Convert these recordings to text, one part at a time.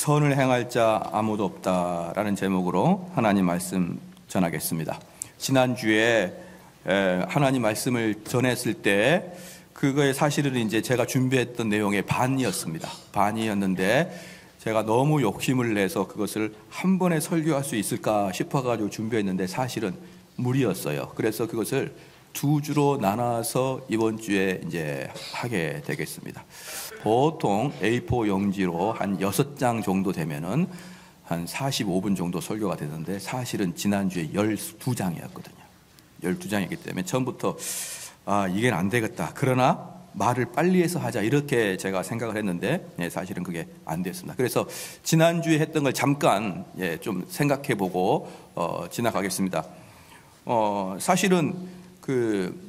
선을 행할 자 아무도 없다라는 제목으로 하나님 말씀 전하겠습니다. 지난주에 하나님 말씀을 전했을 때 그거의 사실은 이제 제가 준비했던 내용의 반이었습니다. 반이었는데 제가 너무 욕심을 내서 그것을 한 번에 설교할 수 있을까 싶어가지고 준비했는데 사실은 무리였어요. 그래서 그것을 두 주로 나눠서 이번 주에 이제 하게 되겠습니다. 보통 A4 용지로 한 6장 정도 되면은 한 45분 정도 설교가 되는데 사실은 지난주에 12장이었거든요. 12장이기 때문에 처음부터 이게 안 되겠다. 그러나 말을 빨리 해서 하자 이렇게 제가 생각을 했는데 사실은 그게 안 됐습니다. 그래서 지난주에 했던 걸 잠깐 좀 생각해보고 지나가겠습니다. 사실은 그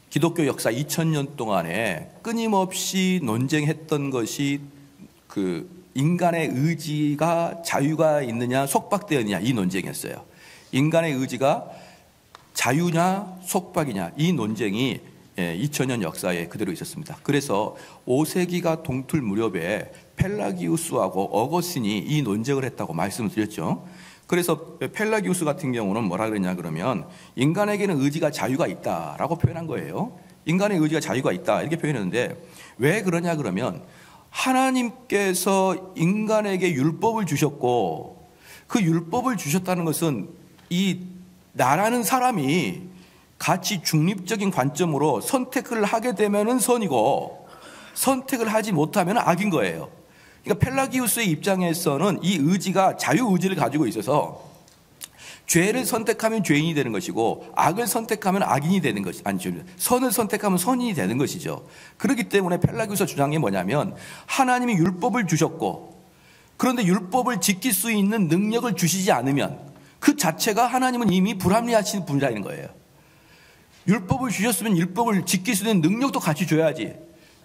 기독교 역사 2000년 동안에 끊임없이 논쟁했던 것이 그 인간의 의지가 자유가 있느냐 속박되었느냐 이 논쟁이었어요. 인간의 의지가 자유냐 속박이냐 이 논쟁이 2000년 역사에 그대로 있었습니다. 그래서 5세기가 동틀 무렵에 펠라기우스하고 어거스틴이 이 논쟁을 했다고 말씀을 드렸죠. 그래서 펠라기우스 같은 경우는 뭐라 그랬냐 그러면 인간에게는 의지가 자유가 있다라고 표현한 거예요. 인간의 의지가 자유가 있다 이렇게 표현했는데 왜 그러냐 그러면 하나님께서 인간에게 율법을 주셨고 그 율법을 주셨다는 것은 이 나라는 사람이 같이 중립적인 관점으로 선택을 하게 되면은 선이고 선택을 하지 못하면 악인 거예요. 그러니까 펠라기우스의 입장에서는 이 의지가 자유의지를 가지고 있어서 죄를 선택하면 죄인이 되는 것이고 악을 선택하면 악인이 되는 것이 아니죠. 선을 선택하면 선인이 되는 것이죠. 그렇기 때문에 펠라기우스 주장이 뭐냐면 하나님이 율법을 주셨고 그런데 율법을 지킬 수 있는 능력을 주시지 않으면 그 자체가 하나님은 이미 불합리하신 분이라는 거예요. 율법을 주셨으면 율법을 지킬 수 있는 능력도 같이 줘야지.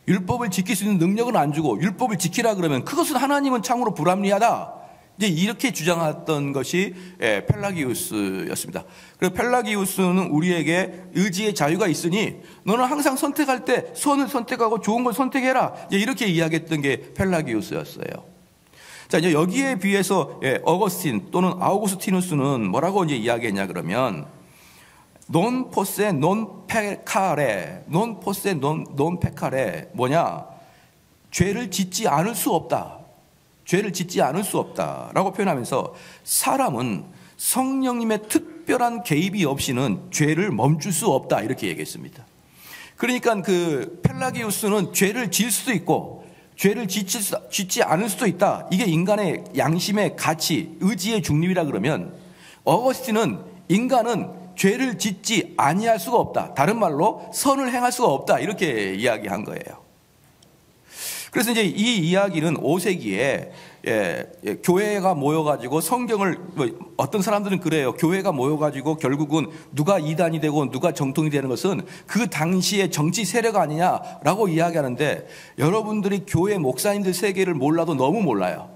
율법을 지킬 수 있는 능력은 안 주고 율법을 지키라 그러면 그것은 하나님은 참으로 불합리하다. 이제 이렇게 주장했던 것이 펠라기우스였습니다. 그래서 펠라기우스는 우리에게 의지의 자유가 있으니 너는 항상 선택할 때 선을 선택하고 좋은 걸 선택해라. 이제 이렇게 이야기했던 게 펠라기우스였어요. 자, 이제 여기에 비해서 어거스틴 또는 아우구스티누스는 뭐라고 이제 이야기했냐 그러면 논 포세 논 페카레 논 포세 논 페카레 뭐냐? 죄를 짓지 않을 수 없다. 죄를 짓지 않을 수 없다라고 표현하면서 사람은 성령님의 특별한 개입이 없이는 죄를 멈출 수 없다 이렇게 얘기했습니다. 그러니까 그 펠라기우스는 죄를 지을 수도 있고 죄를 짓지 않을 수도 있다. 이게 인간의 양심의 가치, 의지의 중립이라 그러면 어거스틴은 인간은 죄를 짓지 아니할 수가 없다. 다른 말로 선을 행할 수가 없다. 이렇게 이야기한 거예요. 그래서 이제 이 이야기는 5세기에 교회가 모여가지고 성경을 어떤 사람들은 그래요. 교회가 모여가지고 결국은 누가 이단이 되고 누가 정통이 되는 것은 그 당시의 정치 세력 아니냐라고 이야기하는데 여러분들이 교회 목사님들 세계를 몰라도 너무 몰라요.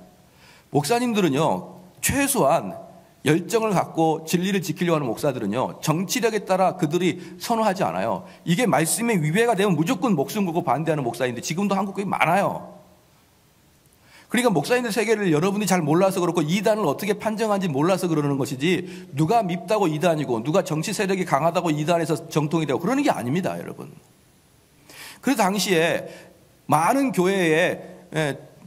목사님들은요 최소한 열정을 갖고 진리를 지키려고 하는 목사들은요 정치력에 따라 그들이 선호하지 않아요. 이게 말씀에 위배가 되면 무조건 목숨 걸고 반대하는 목사인데 지금도 한국 교회 많아요. 그러니까 목사님들 세계를 여러분이 잘 몰라서 그렇고 이단을 어떻게 판정하는지 몰라서 그러는 것이지 누가 밉다고 이단이고 누가 정치 세력이 강하다고 이단에서 정통이 되고 그러는 게 아닙니다 여러분. 그 당시에 많은 교회에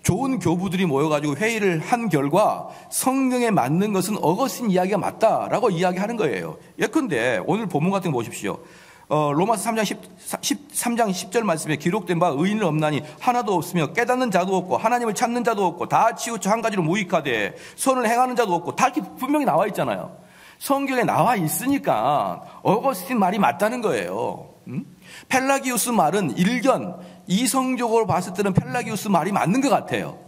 좋은 교부들이 모여가지고 회의를 한 결과 성경에 맞는 것은 어거스틴 이야기가 맞다라고 이야기하는 거예요. 예컨대 오늘 본문 같은 거 보십시오. 로마서 3장 10절 말씀에 기록된 바 의인은 없나니 하나도 없으며 깨닫는 자도 없고 하나님을 찾는 자도 없고 다 치우쳐 한 가지로 무익하되 선을 행하는 자도 없고 다 이렇게 분명히 나와 있잖아요. 성경에 나와 있으니까 어거스틴 말이 맞다는 거예요. 펠라기우스 말은 일견 이성적으로 봤을 때는 펠라기우스 말이 맞는 것 같아요.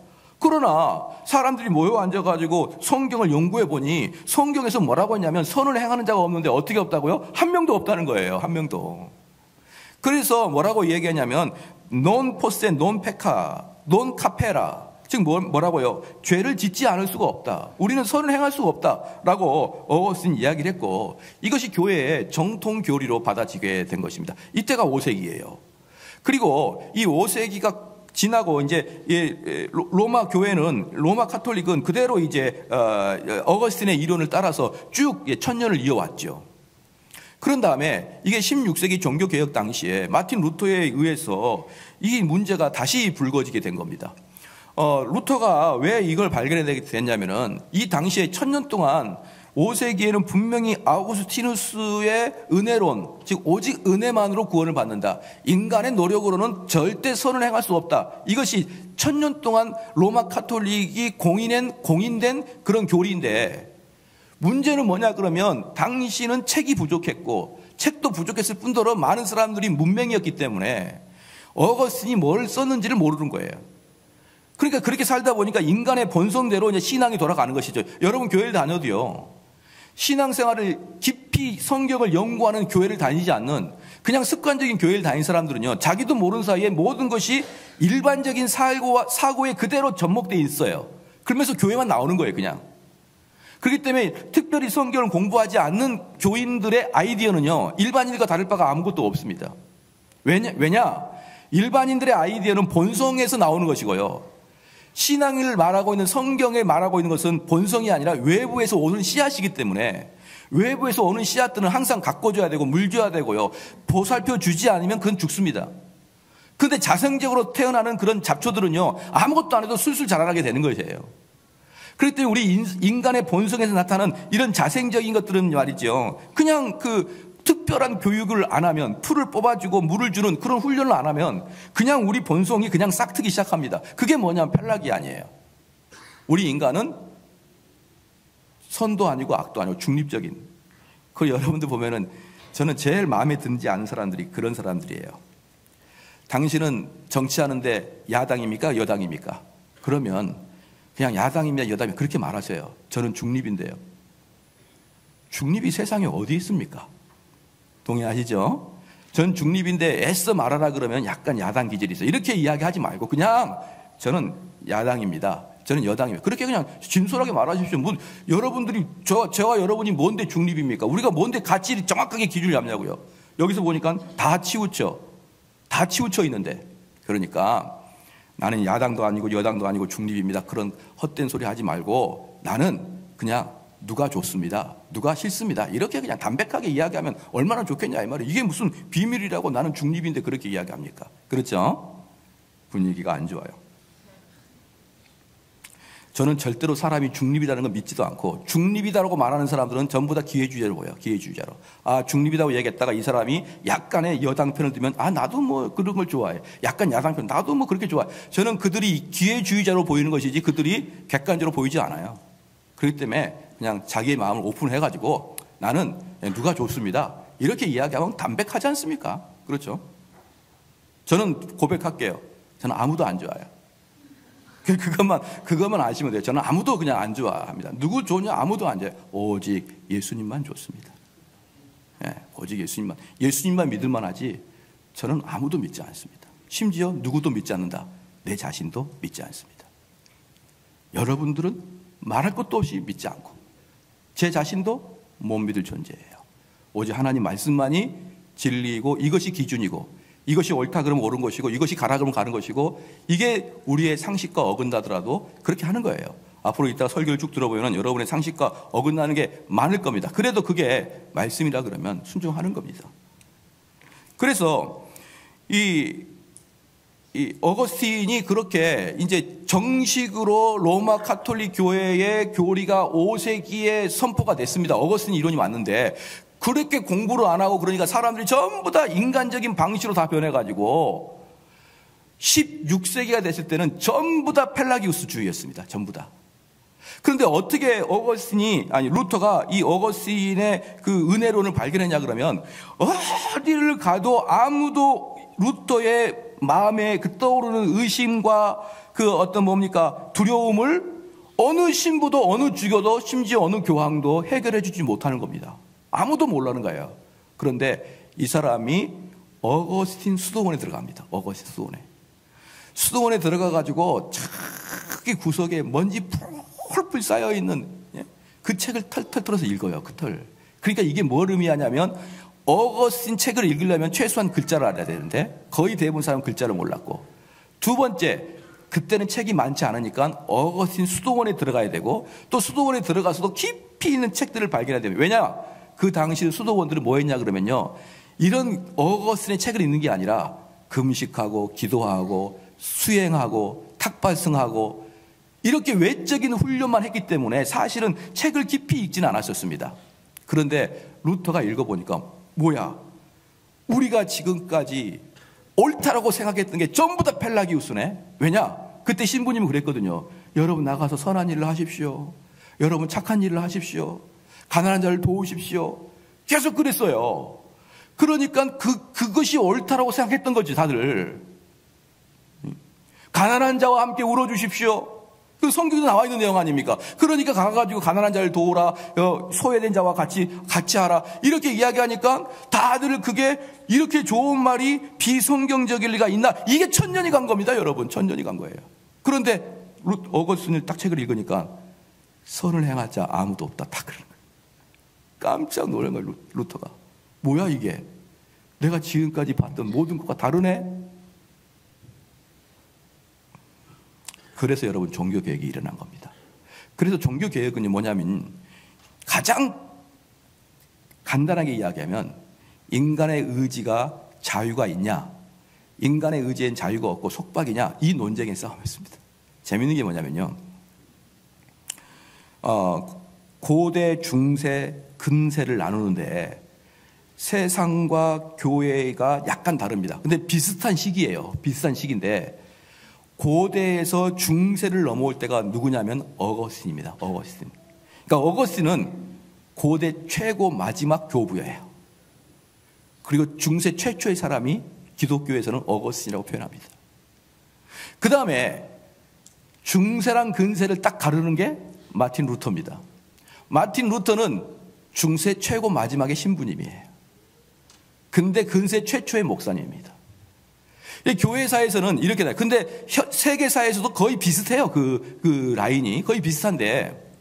그러나 사람들이 모여 앉아가지고 성경을 연구해 보니 성경에서 뭐라고 했냐면 선을 행하는 자가 없는데 어떻게 없다고요? 한 명도 없다는 거예요. 한 명도. 그래서 뭐라고 얘기하냐면 논 포세 논 페카 논 카페라 즉 뭐라고요? 죄를 짓지 않을 수가 없다. 우리는 선을 행할 수가 없다라고 어거스틴 이야기를 했고 이것이 교회의 정통 교리로 받아지게 된 것입니다. 이때가 5세기예요. 그리고 이 5세기가 지나고 이제 로마 교회는, 로마 카톨릭은 그대로 이제 어거스틴의 이론을 따라서 쭉 1000년을 이어왔죠. 그런 다음에 이게 16세기 종교개혁 당시에 마틴 루터에 의해서 이 문제가 다시 불거지게 된 겁니다. 루터가 왜 이걸 발견하게 됐냐면은 이 당시에 1000년 동안 5세기에는 분명히 아우구스티누스의 은혜론, 즉 오직 은혜만으로 구원을 받는다. 인간의 노력으로는 절대 선을 행할 수 없다. 이것이 1000년 동안 로마 카톨릭이 공인된 그런 교리인데, 문제는 뭐냐 그러면 당시는 책이 부족했고 책도 부족했을 뿐더러 많은 사람들이 문맹이었기 때문에 어거스틴이 뭘 썼는지를 모르는 거예요. 그러니까 그렇게 살다 보니까 인간의 본성대로 이제 신앙이 돌아가는 것이죠. 여러분 교회를 다녀도요, 신앙생활을 깊이 성경을 연구하는 교회를 다니지 않는 그냥 습관적인 교회를 다니는 사람들은요, 자기도 모르는 사이에 모든 것이 일반적인 사고에 그대로 접목되어 있어요. 그러면서 교회만 나오는 거예요, 그냥. 그렇기 때문에 특별히 성경을 공부하지 않는 교인들의 아이디어는요, 일반인과 다를 바가 아무것도 없습니다. 왜냐? 일반인들의 아이디어는 본성에서 나오는 것이고요, 신앙을 말하고 있는, 성경에 말하고 있는 것은 본성이 아니라 외부에서 오는 씨앗이기 때문에 외부에서 오는 씨앗들은 항상 가꿔줘야 되고 물 줘야 되고요, 보살펴 주지 않으면 그건 죽습니다. 그런데 자생적으로 태어나는 그런 잡초들은요, 아무것도 안 해도 술술 자라나게 되는 것이에요. 그렇기 때문에 우리 인간의 본성에서 나타나는 이런 자생적인 것들은 말이죠, 그냥 특별한 교육을 안 하면, 풀을 뽑아주고 물을 주는 그런 훈련을 안 하면 그냥 우리 본성이 그냥 싹트기 시작합니다. 그게 뭐냐면 펠라기안이에요. 우리 인간은 선도 아니고 악도 아니고 중립적인, 그 여러분들 보면은 저는 제일 마음에 들지 않는 사람들이 그런 사람들이에요. 당신은 정치하는데 야당입니까? 여당입니까? 그러면 그냥 야당이면 여당이면 그렇게 말하세요. 저는 중립인데요. 중립이 세상에 어디 있습니까? 동의하시죠? 전 중립인데 애써 말하라 그러면 약간 야당 기질이 있어요. 이렇게 이야기하지 말고 그냥 저는 야당입니다, 저는 여당입니다, 그렇게 그냥 진솔하게 말하십시오. 여러분들이 저와 여러분이 뭔데 중립입니까? 우리가 뭔데 가치 정확하게 기준을 잡냐고요. 여기서 보니까 다 치우쳐 있는데, 그러니까 나는 야당도 아니고 여당도 아니고 중립입니다, 그런 헛된 소리 하지 말고 나는 그냥 누가 좋습니다, 누가 싫습니다, 이렇게 그냥 담백하게 이야기하면 얼마나 좋겠냐 이 말이에요. 이게 무슨 비밀이라고 나는 중립인데 그렇게 이야기합니까? 그렇죠? 분위기가 안 좋아요. 저는 절대로 사람이 중립이라는 걸 믿지도 않고, 중립이다라고 말하는 사람들은 전부 다 기회주의자로 보여요. 기회주의자로. 중립이라고 얘기했다가 이 사람이 약간의 여당 편을 들면 나도 뭐 그런 걸 좋아해, 약간 야당 편 나도 뭐 그렇게 좋아해. 저는 그들이 기회주의자로 보이는 것이지 그들이 객관적으로 보이지 않아요. 그렇기 때문에 그냥 자기의 마음을 오픈해가지고 나는 누가 좋습니다, 이렇게 이야기하면 담백하지 않습니까? 그렇죠? 저는 고백할게요. 저는 아무도 안 좋아요. 그것만 아시면 돼요. 저는 아무도 그냥 안 좋아합니다. 누구 좋냐? 아무도 안 좋아요. 오직 예수님만 좋습니다. 오직 예수님만 믿을만 하지 저는 아무도 믿지 않습니다. 심지어 누구도 믿지 않는다, 내 자신도 믿지 않습니다. 여러분들은 말할 것도 없이 믿지 않고 제 자신도 못 믿을 존재예요. 오직 하나님 말씀만이 진리이고 이것이 기준이고 이것이 옳다 그러면 옳은 것이고 이것이 가라 그러면 가는 것이고, 이게 우리의 상식과 어긋나더라도 그렇게 하는 거예요. 앞으로 이따가 설교를 쭉 들어보면 여러분의 상식과 어긋나는 게 많을 겁니다. 그래도 그게 말씀이라 그러면 순종하는 겁니다. 그래서 이 어거스틴이 그렇게 이제 정식으로 로마 카톨릭 교회의 교리가 5세기에 선포가 됐습니다. 어거스틴 이론이 왔는데 그렇게 공부를 안 하고, 그러니까 사람들이 전부 다 인간적인 방식으로 다 변해가지고 16세기가 됐을 때는 전부 다 펠라기우스주의였습니다. 전부 다. 그런데 어떻게 루터가 이 어거스틴의 그 은혜론을 발견했냐 그러면, 어디를 가도 아무도 루터의 마음에 그 떠오르는 의심과 그 어떤 두려움을 어느 신부도 어느 주교도 심지어 어느 교황도 해결해 주지 못하는 겁니다. 아무도 모르는 거예요. 그런데 이 사람이 어거스틴 수도원에 들어갑니다. 어거스틴 수도원에 들어가가지고 저기 구석에 먼지 풀풀 쌓여있는 그 책을 털털 털어서 읽어요. 그 털. 그러니까 이게 뭘 의미하냐면, 어거스틴 책을 읽으려면 최소한 글자를 알아야 되는데 거의 대부분 사람은 글자를 몰랐고, 두 번째, 그때는 책이 많지 않으니까 어거스틴 수도원에 들어가야 되고, 또 수도원에 들어가서도 깊이 있는 책들을 발견해야 됩니다. 왜냐? 그 당시 수도원들은 뭐 했냐 그러면요, 이런 어거스틴의 책을 읽는 게 아니라 금식하고 기도하고 수행하고 탁발승하고 이렇게 외적인 훈련만 했기 때문에 사실은 책을 깊이 읽지는 않았었습니다. 그런데 루터가 읽어보니까 뭐야, 우리가 지금까지 옳다라고 생각했던 게 전부 다 펠라기우스네. 왜냐? 그때 신부님은 그랬거든요. 여러분 나가서 선한 일을 하십시오. 여러분 착한 일을 하십시오. 가난한 자를 도우십시오. 계속 그랬어요. 그러니까 그것이 옳다라고 생각했던 거지, 다들. 가난한 자와 함께 울어주십시오. 그 성경도 나와 있는 내용 아닙니까? 그러니까 가가지고 가난한 자를 도우라, 소외된 자와 같이 하라, 이렇게 이야기하니까 다들 그게 이렇게 좋은 말이 비성경적일 리가 있나? 이게 천년이 간 겁니다, 여러분. 천년이 간 거예요. 그런데 어거스틴을 딱 책을 읽으니까 선을 행할 자 아무도 없다, 딱 그런 거예요. 깜짝 놀란 거예요, 루터가. 뭐야 이게? 내가 지금까지 봤던 모든 것과 다르네? 그래서 여러분 종교개혁이 일어난 겁니다. 그래서 종교개혁은 뭐냐면 가장 간단하게 이야기하면 인간의 의지가 자유가 있냐, 인간의 의지엔 자유가 없고 속박이냐, 이 논쟁의 싸움이었습니다. 재밌는 게 뭐냐면요, 고대, 중세, 근세를 나누는데 세상과 교회가 약간 다릅니다. 근데 비슷한 시기예요. 비슷한 시기인데 고대에서 중세를 넘어올 때가 누구냐면 어거스틴입니다. 어거스틴. 그러니까 어거스틴은 고대 최고 마지막 교부예요. 그리고 중세 최초의 사람이 기독교에서는 어거스틴이라고 표현합니다. 그 다음에 중세랑 근세를 딱 가르는 게 마틴 루터입니다. 마틴 루터는 중세 최고 마지막의 신부님이에요. 근데 근세 최초의 목사님입니다. 교회사에서는 이렇게 돼. 근데 세계사에서도 거의 비슷해요. 그 라인이 거의 비슷한데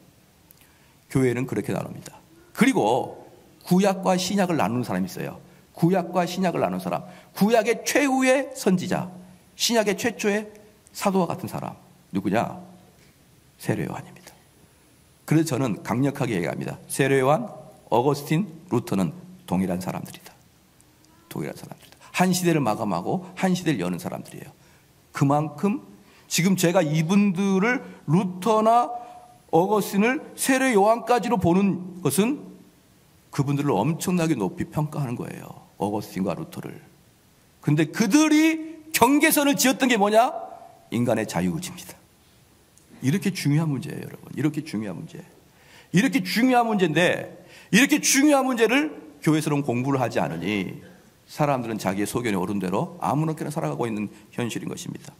교회는 그렇게 나눕니다. 그리고 구약과 신약을 나누는 사람이 있어요. 구약과 신약을 나누는 사람. 구약의 최후의 선지자, 신약의 최초의 사도와 같은 사람. 누구냐? 세례요한입니다. 그래서 저는 강력하게 얘기합니다. 세례요한, 어거스틴, 루터는 동일한 사람들이다. 동일한 사람들이다. 한 시대를 마감하고 한 시대를 여는 사람들이에요. 그만큼 지금 제가 이분들을 루터나 어거스틴을 세례 요한까지로 보는 것은 그분들을 엄청나게 높이 평가하는 거예요. 어거스틴과 루터를. 근데 그들이 경계선을 지었던 게 뭐냐? 인간의 자유의지입니다. 이렇게 중요한 문제예요, 여러분. 이렇게 중요한 문제. 이렇게 중요한 문제인데 이렇게 중요한 문제를 교회에서는 공부를 하지 않으니 사람들은 자기의 소견에 오른 대로 아무렇게나 살아가고 있는 현실인 것입니다.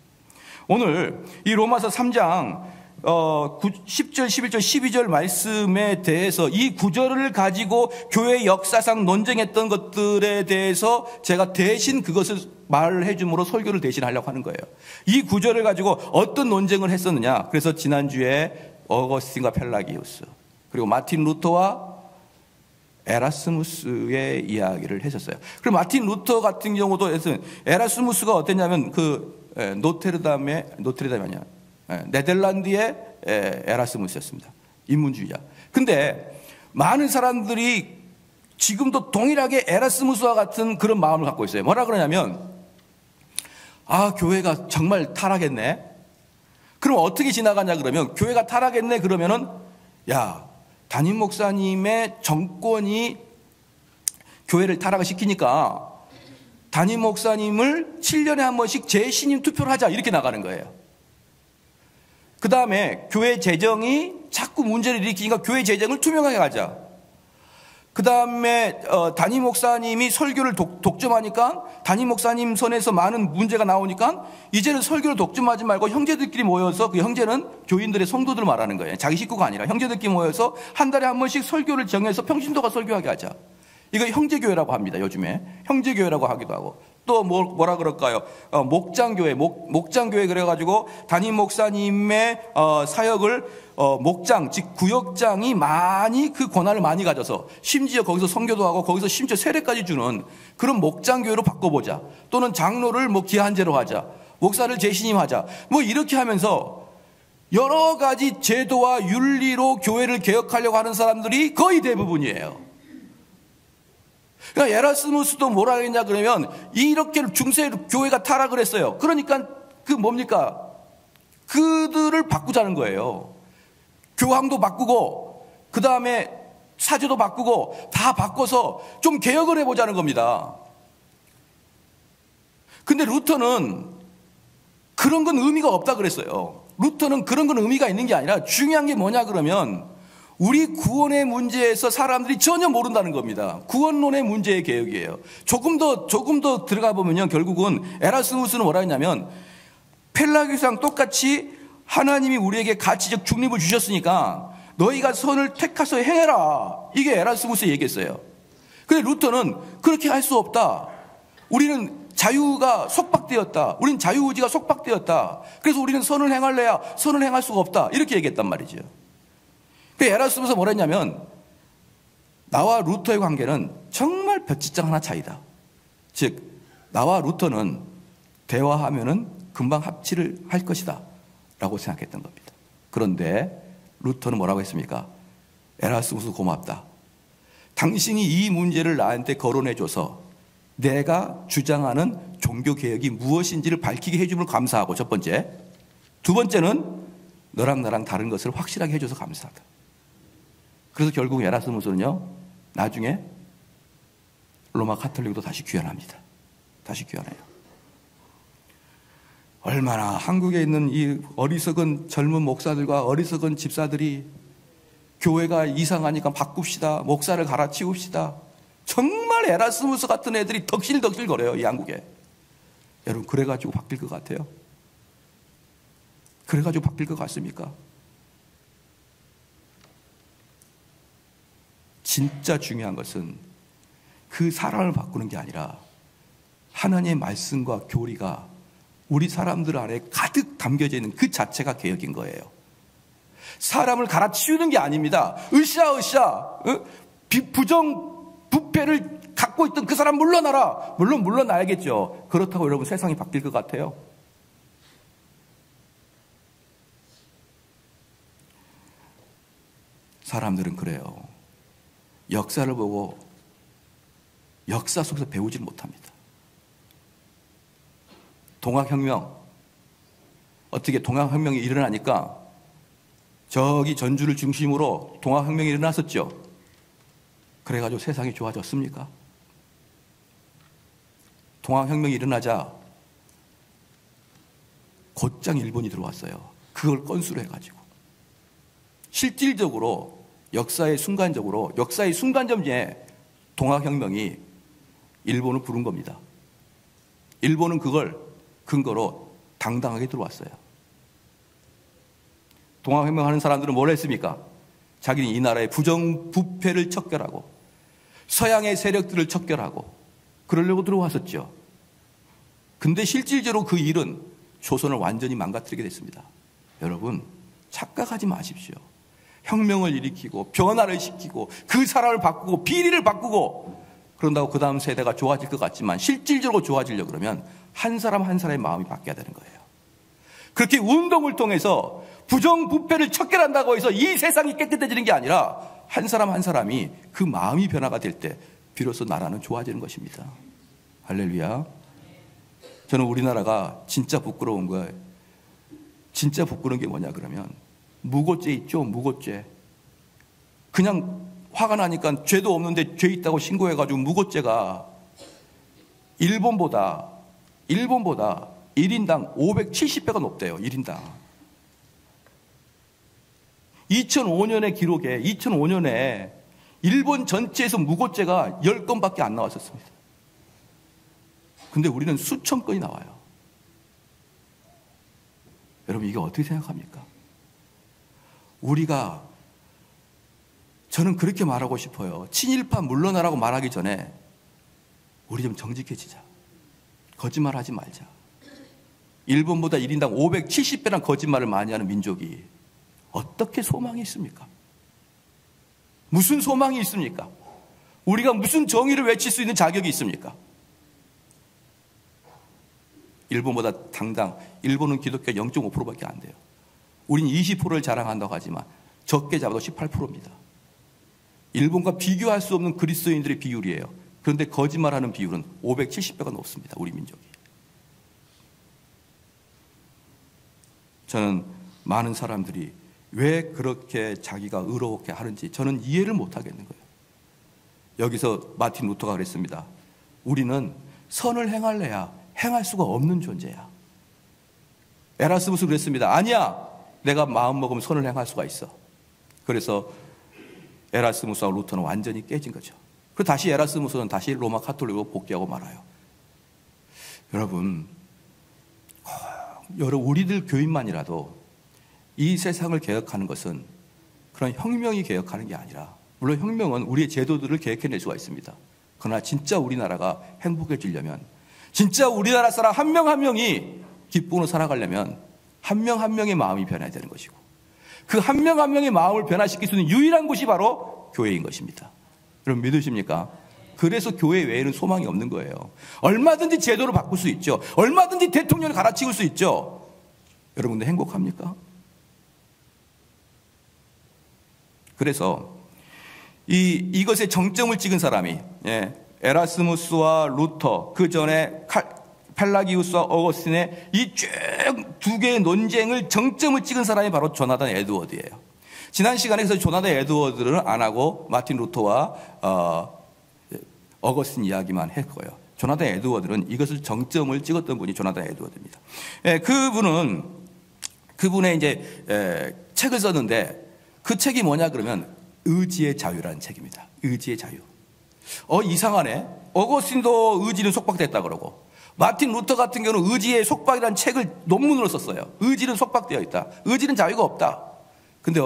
오늘 이 로마서 3장 10절, 11절, 12절 말씀에 대해서 이 구절을 가지고 교회 역사상 논쟁했던 것들에 대해서 제가 대신 그것을 말을 해줌으로 설교를 대신 하려고 하는 거예요. 이 구절을 가지고 어떤 논쟁을 했었느냐. 그래서 지난주에 어거스틴과 펠라기우스, 그리고 마틴 루터와 에라스무스의 이야기를 했었어요. 그리고 마틴 루터 같은 경우도 에라스무스가 어땠냐면 노트르담이 아니야. 네덜란드의 에라스무스였습니다. 인문주의자. 근데 많은 사람들이 지금도 동일하게 에라스무스와 같은 그런 마음을 갖고 있어요. 뭐라 그러냐면, 교회가 정말 타락했네. 그럼 어떻게 지나가냐 그러면, 교회가 타락했네 그러면은, 담임 목사님의 정권이 교회를 타락을 시키니까 담임 목사님을 7년에 한 번씩 재신임 투표를 하자, 이렇게 나가는 거예요. 그 다음에 교회 재정이 자꾸 문제를 일으키니까 교회 재정을 투명하게 하자. 그 다음에 담임 목사님이 설교를 독점하니까 담임 목사님 손에서 많은 문제가 나오니까 이제는 설교를 독점하지 말고 형제들끼리 모여서, 그 형제는 교인들의 성도들 말하는 거예요. 자기 식구가 아니라 형제들끼리 모여서 한 달에 한 번씩 설교를 정해서 평신도가 설교하게 하자. 이거 형제교회라고 합니다. 요즘에 형제교회라고 하기도 하고. 또 뭐라 그럴까요? 목장교회, 목장교회 그래가지고 담임 목사님의 사역을 목장, 즉 구역장이 많이 그 권한을 많이 가져서 심지어 거기서 선교도 하고 거기서 심지어 세례까지 주는 그런 목장교회로 바꿔보자. 또는 장로를 기한제로 하자. 목사를 재신임하자. 뭐 이렇게 하면서 여러 가지 제도와 윤리로 교회를 개혁하려고 하는 사람들이 거의 대부분이에요. 그러니까 에라스무스도 뭐라 했냐 그러면 이렇게 중세 교회가 타락을 했어요. 그러니까 그 뭡니까? 그들을 바꾸자는 거예요. 교황도 바꾸고 그 다음에 사제도 바꾸고 다 바꿔서 좀 개혁을 해보자는 겁니다. 근데 루터는 그런 건 의미가 없다 그랬어요. 루터는 그런 건 의미가 있는 게 아니라 중요한 게 뭐냐 그러면 우리 구원의 문제에서 사람들이 전혀 모른다는 겁니다. 구원론의 문제의 개혁이에요. 조금 더 들어가 보면요. 결국은 에라스무스는 뭐라 했냐면 펠라기우스랑 똑같이 하나님이 우리에게 가치적 중립을 주셨으니까 너희가 선을 택해서 행해라. 이게 에라스무스의 얘기였어요. 근데 루터는 그렇게 할 수 없다. 우리는 자유가 속박되었다. 우리는 자유의지가 속박되었다. 그래서 우리는 선을 행할래야 선을 행할 수가 없다. 이렇게 얘기했단 말이죠. 그 에라스무스가 뭐라 했냐면 나와 루터의 관계는 정말 볏짚장 하나 차이다. 즉 나와 루터는 대화하면은 금방 합치를 할 것이다 라고 생각했던 겁니다. 그런데 루터는 뭐라고 했습니까? 에라스무스 고맙다. 당신이 이 문제를 나한테 거론해줘서 내가 주장하는 종교개혁이 무엇인지를 밝히게 해줌을 감사하고 첫 번째. 두 번째는 너랑 나랑 다른 것을 확실하게 해줘서 감사하다. 그래서 결국 에라스무스는요 나중에 로마 카톨릭도 다시 귀환합니다. 다시 귀환해요. 얼마나 한국에 있는 이 어리석은 젊은 목사들과 어리석은 집사들이 교회가 이상하니까 바꿉시다. 목사를 갈아치웁시다. 정말 에라스무스 같은 애들이 덕실덕실 거려요. 이 한국에. 여러분 그래가지고 바뀔 것 같아요? 그래가지고 바뀔 것 같습니까? 진짜 중요한 것은 그 사람을 바꾸는 게 아니라 하나님의 말씀과 교리가 우리 사람들 안에 가득 담겨져 있는 그 자체가 개혁인 거예요. 사람을 갈아치우는 게 아닙니다. 으쌰으쌰 부정부패를 갖고 있던 그 사람 물러나라. 물론 물러나야겠죠. 그렇다고 여러분 세상이 바뀔 것 같아요? 사람들은 그래요. 역사를 보고 역사 속에서 배우지를 못합니다. 동학혁명, 어떻게 동학혁명이 일어나니까 저기 전주를 중심으로 동학혁명이 일어났었죠. 그래가지고 세상이 좋아졌습니까? 동학혁명이 일어나자 곧장 일본이 들어왔어요. 그걸 건수로 해가지고 실질적으로 역사의 순간점에 동학혁명이 일본을 부른 겁니다. 일본은 그걸 근거로 당당하게 들어왔어요. 동학혁명하는 사람들은 뭘 했습니까? 자기는 이 나라의 부정부패를 척결하고 서양의 세력들을 척결하고 그러려고 들어왔었죠. 근데 실질적으로 그 일은 조선을 완전히 망가뜨리게 됐습니다. 여러분 착각하지 마십시오. 혁명을 일으키고 변화를 시키고 그 사람을 바꾸고 비리를 바꾸고 그런다고 그 다음 세대가 좋아질 것 같지만 실질적으로 좋아지려고 그러면 한 사람 한 사람의 마음이 바뀌어야 되는 거예요. 그렇게 운동을 통해서 부정부패를 척결한다고 해서 이 세상이 깨끗해지는 게 아니라 한 사람 한 사람이 그 마음이 변화가 될 때 비로소 나라는 좋아지는 것입니다. 할렐루야. 저는 우리나라가 진짜 부끄러운 거예요. 진짜 부끄러운 게 뭐냐 그러면 무고죄 있죠. 무고죄. 그냥 화가 나니까 죄도 없는데 죄 있다고 신고해가지고 무고죄가 일본보다 1인당 570배가 높대요. 1인당. 2005년의 기록에 2005년에 일본 전체에서 무고죄가 10건밖에 안 나왔었습니다. 근데 우리는 수천 건이 나와요. 여러분 이게 어떻게 생각합니까? 저는 그렇게 말하고 싶어요. 친일파 물러나라고 말하기 전에 우리 좀 정직해지자. 거짓말하지 말자. 일본보다 1인당 570배란 거짓말을 많이 하는 민족이 어떻게 소망이 있습니까? 무슨 소망이 있습니까? 우리가 무슨 정의를 외칠 수 있는 자격이 있습니까? 일본보다 일본은 기독교 0.5%밖에 안 돼요. 우린 20%를 자랑한다고 하지만 적게 잡아도 18%입니다. 일본과 비교할 수 없는 그리스도인들의 비율이에요. 그런데 거짓말하는 비율은 570배가 높습니다. 우리 민족이. 저는 많은 사람들이 왜 그렇게 자기가 의롭게 하는지 저는 이해를 못하겠는 거예요. 여기서 마틴 루터가 그랬습니다. 우리는 선을 행할래야 행할 수가 없는 존재야. 에라스무스 그랬습니다. 아니야, 내가 마음 먹으면 선을 행할 수가 있어. 그래서 에라스무스와 루터는 완전히 깨진 거죠. 그리고 다시 에라스무스는 다시 로마 카톨릭으로 복귀하고 말아요. 여러분, 우리들 교인만이라도 이 세상을 개혁하는 것은 그런 혁명이 개혁하는 게 아니라, 물론 혁명은 우리의 제도들을 개혁해낼 수가 있습니다. 그러나 진짜 우리나라가 행복해지려면, 진짜 우리나라 사람 한 명 한 명이 기쁨으로 살아가려면 한 명 한 명의 마음이 변해야 되는 것이고, 그 한 명 한 명의 마음을 변화시킬 수 있는 유일한 곳이 바로 교회인 것입니다. 여러분 믿으십니까? 그래서 교회 외에는 소망이 없는 거예요. 얼마든지 제도를 바꿀 수 있죠. 얼마든지 대통령을 갈아치울 수 있죠. 여러분들 행복합니까? 그래서 이것의 정점을 찍은 사람이, 에라스무스와 루터, 그 전에 펠라기우스와 어거스틴의 이 쭉 두 개의 논쟁을 정점을 찍은 사람이 바로 조나단 에드워드예요. 지난 시간에 그래서 조나단 에드워드를 안 하고 마틴 루터와 어거스틴 이야기만 했고요. 조나단 에드워드는 이것을 정점을 찍었던 분이 조나단 에드워드입니다. 그분의 이제 책을 썼는데, 그 책이 뭐냐 그러면 의지의 자유라는 책입니다. 의지의 자유. 이상하네. 어거스틴도 의지는 속박됐다 그러고, 마틴 루터 같은 경우는 의지의 속박이라는 책을 논문으로 썼어요. 의지는 속박되어 있다. 의지는 자유가 없다. 근데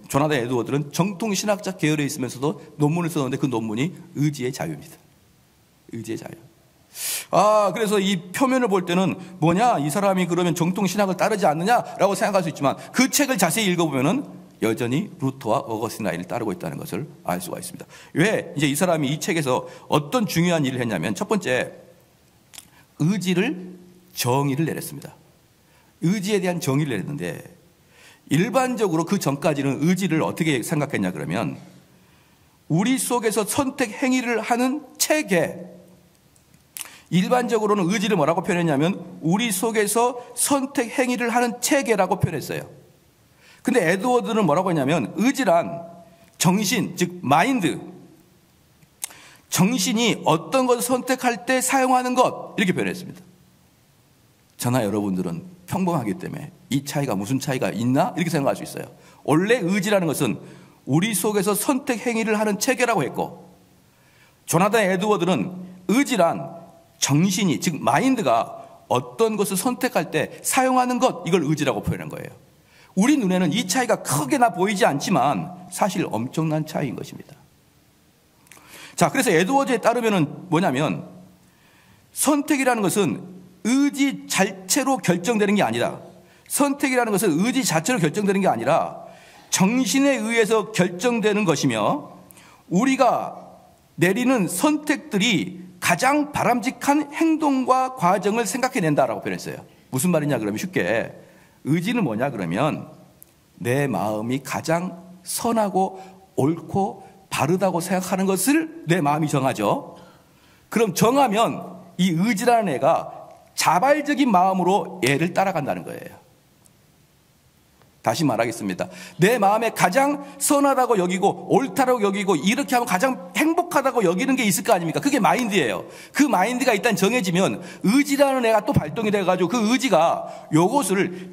조나단 에드워드는 정통 신학자 계열에 있으면서도 논문을 썼는데 그 논문이 의지의 자유입니다. 의지의 자유. 그래서 이 표면을 볼 때는 뭐냐, 이 사람이 그러면 정통 신학을 따르지 않느냐라고 생각할 수 있지만, 그 책을 자세히 읽어보면은 여전히 루터와 어거스틴 라인을 따르고 있다는 것을 알 수가 있습니다. 왜 이제 이 사람이 이 책에서 어떤 중요한 일을 했냐면, 첫 번째, 정의를 내렸습니다. 의지에 대한 정의를 내렸는데, 일반적으로 그 전까지는 의지를 어떻게 생각했냐 그러면, 우리 속에서 선택 행위를 하는 체계, 일반적으로는 의지를 뭐라고 표현했냐면 우리 속에서 선택 행위를 하는 체계라고 표현했어요. 근데 에드워드는 뭐라고 했냐면, 의지란 정신, 즉 마인드, 정신이 어떤 것을 선택할 때 사용하는 것, 이렇게 표현했습니다. 저나 여러분들은 평범하기 때문에 이 차이가 무슨 차이가 있나 이렇게 생각할 수 있어요. 원래 의지라는 것은 우리 속에서 선택 행위를 하는 체계라고 했고, 조나단 에드워드는 의지란 정신이, 즉 마인드가 어떤 것을 선택할 때 사용하는 것, 이걸 의지라고 표현한 거예요. 우리 눈에는 이 차이가 크게나 보이지 않지만 사실 엄청난 차이인 것입니다. 자, 그래서 에드워드에 따르면 뭐냐면, 선택이라는 것은 의지 자체로 결정되는 게 아니라, 선택이라는 것은 의지 자체로 결정되는 게 아니라 정신에 의해서 결정되는 것이며, 우리가 내리는 선택들이 가장 바람직한 행동과 과정을 생각해낸다라고 표현했어요. 무슨 말이냐 그러면, 쉽게 의지는 뭐냐 그러면 내 마음이 가장 선하고 옳고 바르다고 생각하는 것을 내 마음이 정하죠. 그럼 정하면 이 의지라는 애가 자발적인 마음으로 얘를 따라간다는 거예요. 다시 말하겠습니다. 내 마음에 가장 선하다고 여기고 옳다고 여기고 이렇게 하면 가장 행복하다고 여기는 게 있을 거 아닙니까? 그게 마인드예요. 그 마인드가 일단 정해지면 의지라는 애가 또 발동이 돼가지고 그 의지가 요것을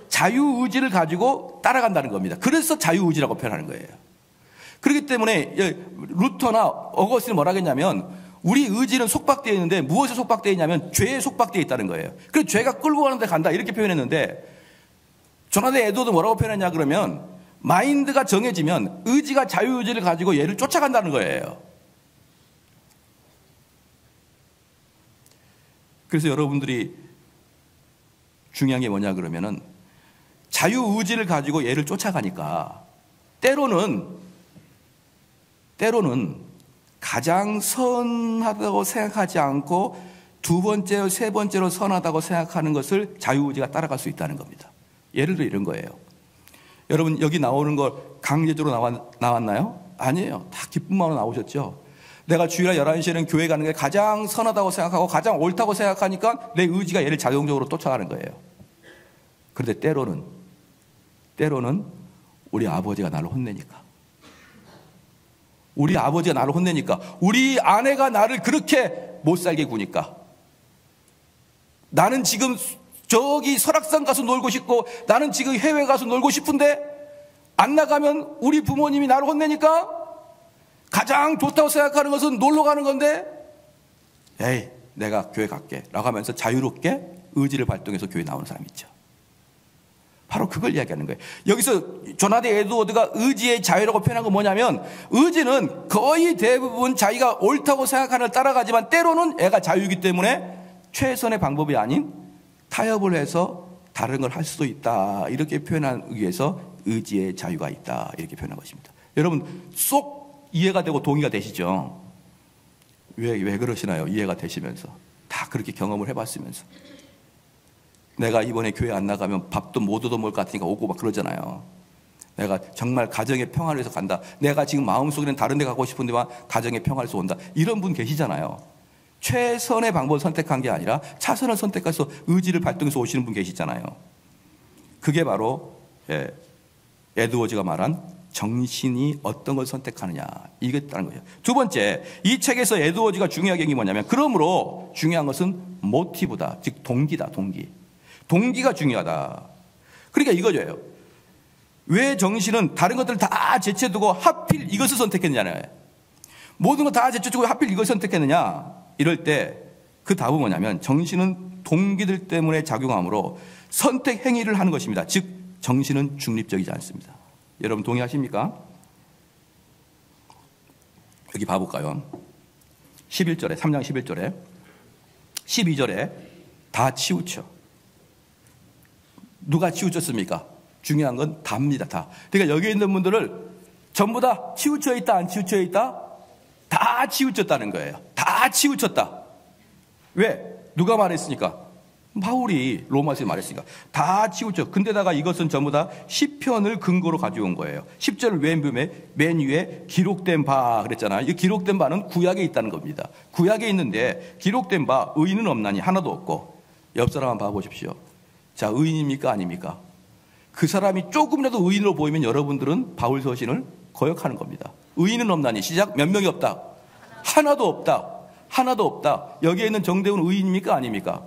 자유의지를 가지고 따라간다는 겁니다. 그래서 자유의지라고 표현하는 거예요. 그렇기 때문에 루터나 어거스틴은 뭐라 했냐면, 우리 의지는 속박되어 있는데 무엇에 속박되어 있냐면 죄에 속박되어 있다는 거예요. 그래서 죄가 끌고 가는 데 간다 이렇게 표현했는데, 조나단 에드워드 뭐라고 표현했냐 그러면, 마인드가 정해지면 의지가 자유의지를 가지고 얘를 쫓아간다는 거예요. 그래서 여러분들이 중요한 게 뭐냐 그러면은, 자유의지를 가지고 얘를 쫓아가니까 때로는 가장 선하다고 생각하지 않고 두 번째로 세 번째로 선하다고 생각하는 것을 자유의지가 따라갈 수 있다는 겁니다. 예를 들어 이런 거예요. 여러분 여기 나오는 걸 강제적으로 나왔나요? 아니에요. 다 기쁜 마음으로 나오셨죠. 내가 주일날 11시에는 교회 가는 게 가장 선하다고 생각하고 가장 옳다고 생각하니까 내 의지가 얘를 자동적으로 쫓아가는 거예요. 그런데 때로는 우리 아버지가 나를 혼내니까, 우리 아버지가 나를 혼내니까, 우리 아내가 나를 그렇게 못 살게 구니까, 나는 지금 저기 설악산 가서 놀고 싶고 나는 지금 해외 가서 놀고 싶은데 안 나가면 우리 부모님이 나를 혼내니까 가장 좋다고 생각하는 것은 놀러 가는 건데, 에이 내가 교회 갈게 라고 하면서 자유롭게 의지를 발동해서 교회 나오는 사람이 있죠. 바로 그걸 이야기하는 거예요. 여기서 조나단 에드워드가 의지의 자유라고 표현한 건 뭐냐면, 의지는 거의 대부분 자기가 옳다고 생각하는 걸 따라가지만 때로는 애가 자유이기 때문에 최선의 방법이 아닌 타협을 해서 다른 걸 할 수도 있다, 이렇게 표현하기 위해서 의지의 자유가 있다, 이렇게 표현한 것입니다. 여러분 쏙 이해가 되고 동의가 되시죠? 왜 그러시나요? 이해가 되시면서 다 그렇게 경험을 해봤으면서. 내가 이번에 교회 안 나가면 밥도 못 얻어먹을 것 같으니까 오고 막 그러잖아요. 내가 정말 가정의 평화를 위해서 간다, 내가 지금 마음속에는 다른 데 가고 싶은데만 가정의 평화를 위해서 온다, 이런 분 계시잖아요. 최선의 방법을 선택한 게 아니라 차선을 선택해서 의지를 발동해서 오시는 분 계시잖아요. 그게 바로 에드워즈가 말한 정신이 어떤 걸 선택하느냐, 이겠다는 거예요. 두 번째, 이 책에서 에드워즈가 중요하게 얘기한 게 뭐냐면, 그러므로 중요한 것은 모티브다, 즉 동기다. 동기가 중요하다. 그러니까 이거죠. 왜 정신은 다른 것들을 다 제쳐두고 하필 이것을 선택했느냐요. 모든 거 다 제쳐두고 하필 이것을 선택했느냐, 이럴 때 그 답은 뭐냐면, 정신은 동기들 때문에 작용하므로 선택 행위를 하는 것입니다. 즉 정신은 중립적이지 않습니다. 여러분 동의하십니까? 여기 봐볼까요? 11절에 3장 11절에 12절에 다 치우쳐. 누가 치우쳤습니까? 중요한 건 다입니다. 다. 그러니까 여기 있는 분들을 전부 다 치우쳐 있다, 안 치우쳐 있다? 다 치우쳤다는 거예요. 다 치우쳤다. 왜? 누가 말했으니까? 바울이 로마서에 말했으니까. 다 치우쳐. 근데다가 이것은 전부 다 시편을 근거로 가져온 거예요. 10절 맨 위에 기록된 바 그랬잖아요. 이 기록된 바는 구약에 있다는 겁니다. 구약에 있는데 기록된 바 의인은 없나니, 하나도 없고. 옆 사람 한번 봐보십시오. 자, 의인입니까 아닙니까? 그 사람이 조금이라도 의인으로 보이면 여러분들은 바울 서신을 거역하는 겁니다. 의인은 없나니, 시작. 몇 명이 없다? 하나도 없다. 하나도 없다. 여기에 있는 정대훈 의인입니까 아닙니까?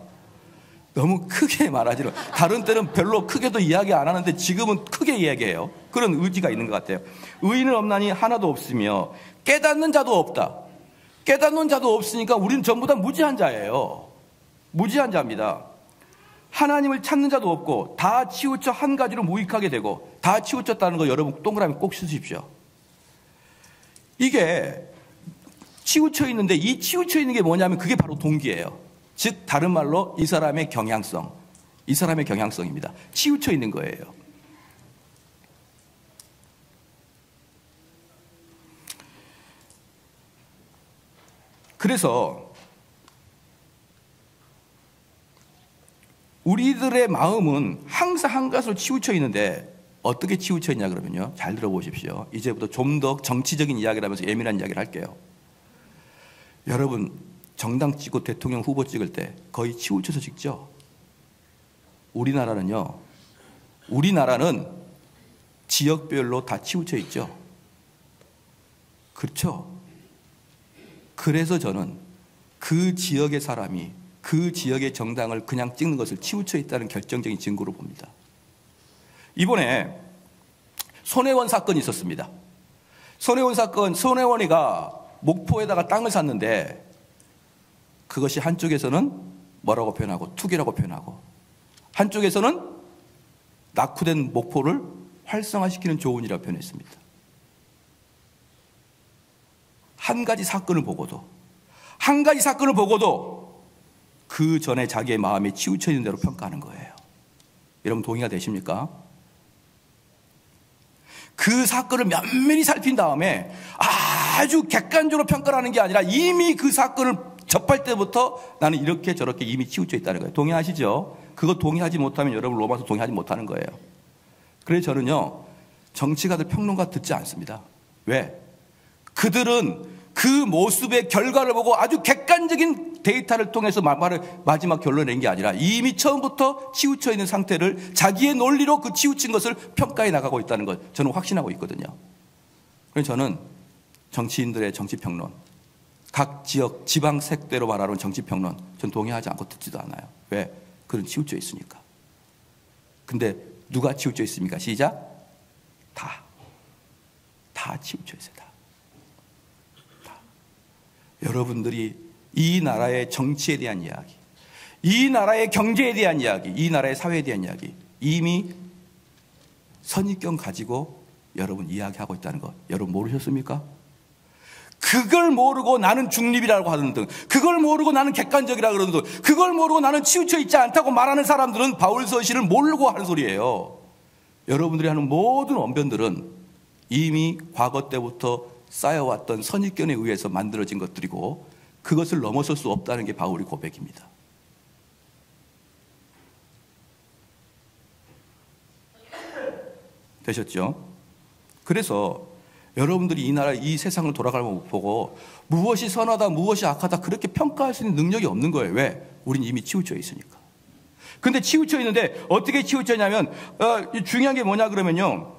너무 크게 말하지는, 다른 때는 별로 크게도 이야기 안 하는데 지금은 크게 이야기해요. 그런 의지가 있는 것 같아요. 의인은 없나니 하나도 없으며 깨닫는 자도 없다. 깨닫는 자도 없으니까 우리는 전부 다 무지한 자예요. 무지한 자입니다. 하나님을 찾는 자도 없고 다 치우쳐 한 가지로 무익하게 되고, 다 치우쳤다는 거 여러분 동그라미 꼭 쓰십시오. 이게 치우쳐 있는데, 이 치우쳐 있는 게 뭐냐면 그게 바로 동기예요. 즉 다른 말로 이 사람의 경향성, 이 사람의 경향성입니다. 치우쳐 있는 거예요. 그래서 우리들의 마음은 항상 한 가지로 치우쳐 있는데, 어떻게 치우쳐 있냐 그러면요, 잘 들어보십시오. 이제부터 좀 더 정치적인 이야기를 하면서 예민한 이야기를 할게요. 여러분 정당 찍고 대통령 후보 찍을 때 거의 치우쳐서 찍죠. 우리나라는 지역별로 다 치우쳐 있죠. 그렇죠. 그래서 저는 그 지역의 사람이 그 지역의 정당을 그냥 찍는 것을 치우쳐 있다는 결정적인 증거로 봅니다. 이번에 손혜원 사건이 있었습니다. 손혜원 사건, 손혜원이가 목포에다가 땅을 샀는데 그것이 한쪽에서는 뭐라고 표현하고, 투기라고 표현하고, 한쪽에서는 낙후된 목포를 활성화시키는 조언이라고 표현했습니다. 한 가지 사건을 보고도 그 전에 자기의 마음이 치우쳐 있는 대로 평가하는 거예요. 여러분 동의가 되십니까? 그 사건을 면밀히 살핀 다음에 아주 객관적으로 평가를 하는 게 아니라 이미 그 사건을 접할 때부터 나는 이렇게 저렇게 이미 치우쳐 있다는 거예요. 동의하시죠? 그거 동의하지 못하면 여러분 로마서 동의하지 못하는 거예요. 그래서 저는요, 정치가들 평론가 듣지 않습니다. 왜? 그들은 그 모습의 결과를 보고 아주 객관적인 데이터를 통해서 마지막 결론을 낸 게 아니라 이미 처음부터 치우쳐 있는 상태를 자기의 논리로 그 치우친 것을 평가해 나가고 있다는 걸 저는 확신하고 있거든요. 그래서 저는 정치인들의 정치평론, 각 지역 지방 색대로 말하는 정치평론 전 동의하지 않고 듣지도 않아요. 왜? 그런 치우쳐 있으니까. 근데 누가 치우쳐 있습니까? 시작. 다 치우쳐 있어요. 다. 여러분들이 이 나라의 정치에 대한 이야기, 이 나라의 경제에 대한 이야기, 이 나라의 사회에 대한 이야기 이미 선입견 가지고 여러분 이야기하고 있다는 거 여러분 모르셨습니까? 그걸 모르고 나는 중립이라고 하는 등, 그걸 모르고 나는 객관적이라고 그러는 등, 그걸 모르고 나는 치우쳐 있지 않다고 말하는 사람들은 바울 서신을 모르고 하는 소리예요. 여러분들이 하는 모든 언변들은 이미 과거 때부터 쌓여왔던 선입견에 의해서 만들어진 것들이고 그것을 넘어설 수 없다는 게 바울의 고백입니다. 되셨죠? 그래서 여러분들이 이 나라, 이 세상을 돌아가면 보고 무엇이 선하다, 무엇이 악하다 그렇게 평가할 수 있는 능력이 없는 거예요. 왜? 우린 이미 치우쳐 있으니까. 근데 치우쳐 있는데 어떻게 치우쳐 있냐면 중요한 게 뭐냐 그러면요.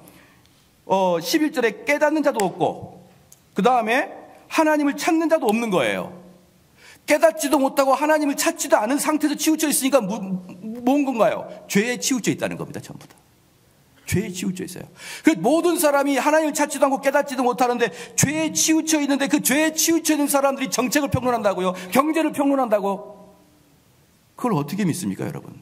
11절에 깨닫는 자도 없고 그 다음에 하나님을 찾는 자도 없는 거예요. 깨닫지도 못하고 하나님을 찾지도 않은 상태에서 치우쳐 있으니까 뭔 건가요? 죄에 치우쳐 있다는 겁니다. 전부 다. 죄에 치우쳐 있어요. 그래서 모든 사람이 하나님을 찾지도 않고 깨닫지도 못하는데 죄에 치우쳐 있는데 그 죄에 치우쳐 있는 사람들이 정책을 평론한다고요? 경제를 평론한다고? 그걸 어떻게 믿습니까, 여러분?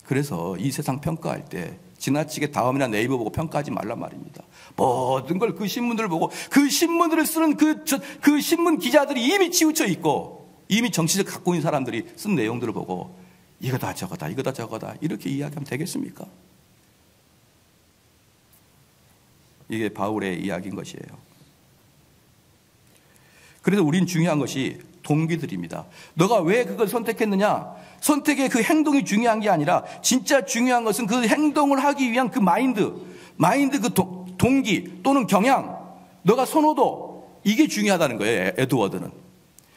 그래서 이 세상 평가할 때 지나치게 다음이나 네이버 보고 평가하지 말란 말입니다. 모든 걸 그 신문들을 보고 그 신문들을 쓰는 그 신문 기자들이 이미 치우쳐 있고 이미 정치적 갖고 있는 사람들이 쓴 내용들을 보고 이거다 저거다 이거다 저거다 이렇게 이야기하면 되겠습니까? 이게 바울의 이야기인 것이에요. 그래서 우린 중요한 것이 동기들입니다. 너가 왜 그걸 선택했느냐? 선택의 그 행동이 중요한 게 아니라 진짜 중요한 것은 그 행동을 하기 위한 그 마인드 그 동기 또는 경향, 너가 선호도 이게 중요하다는 거예요. 에드워드는.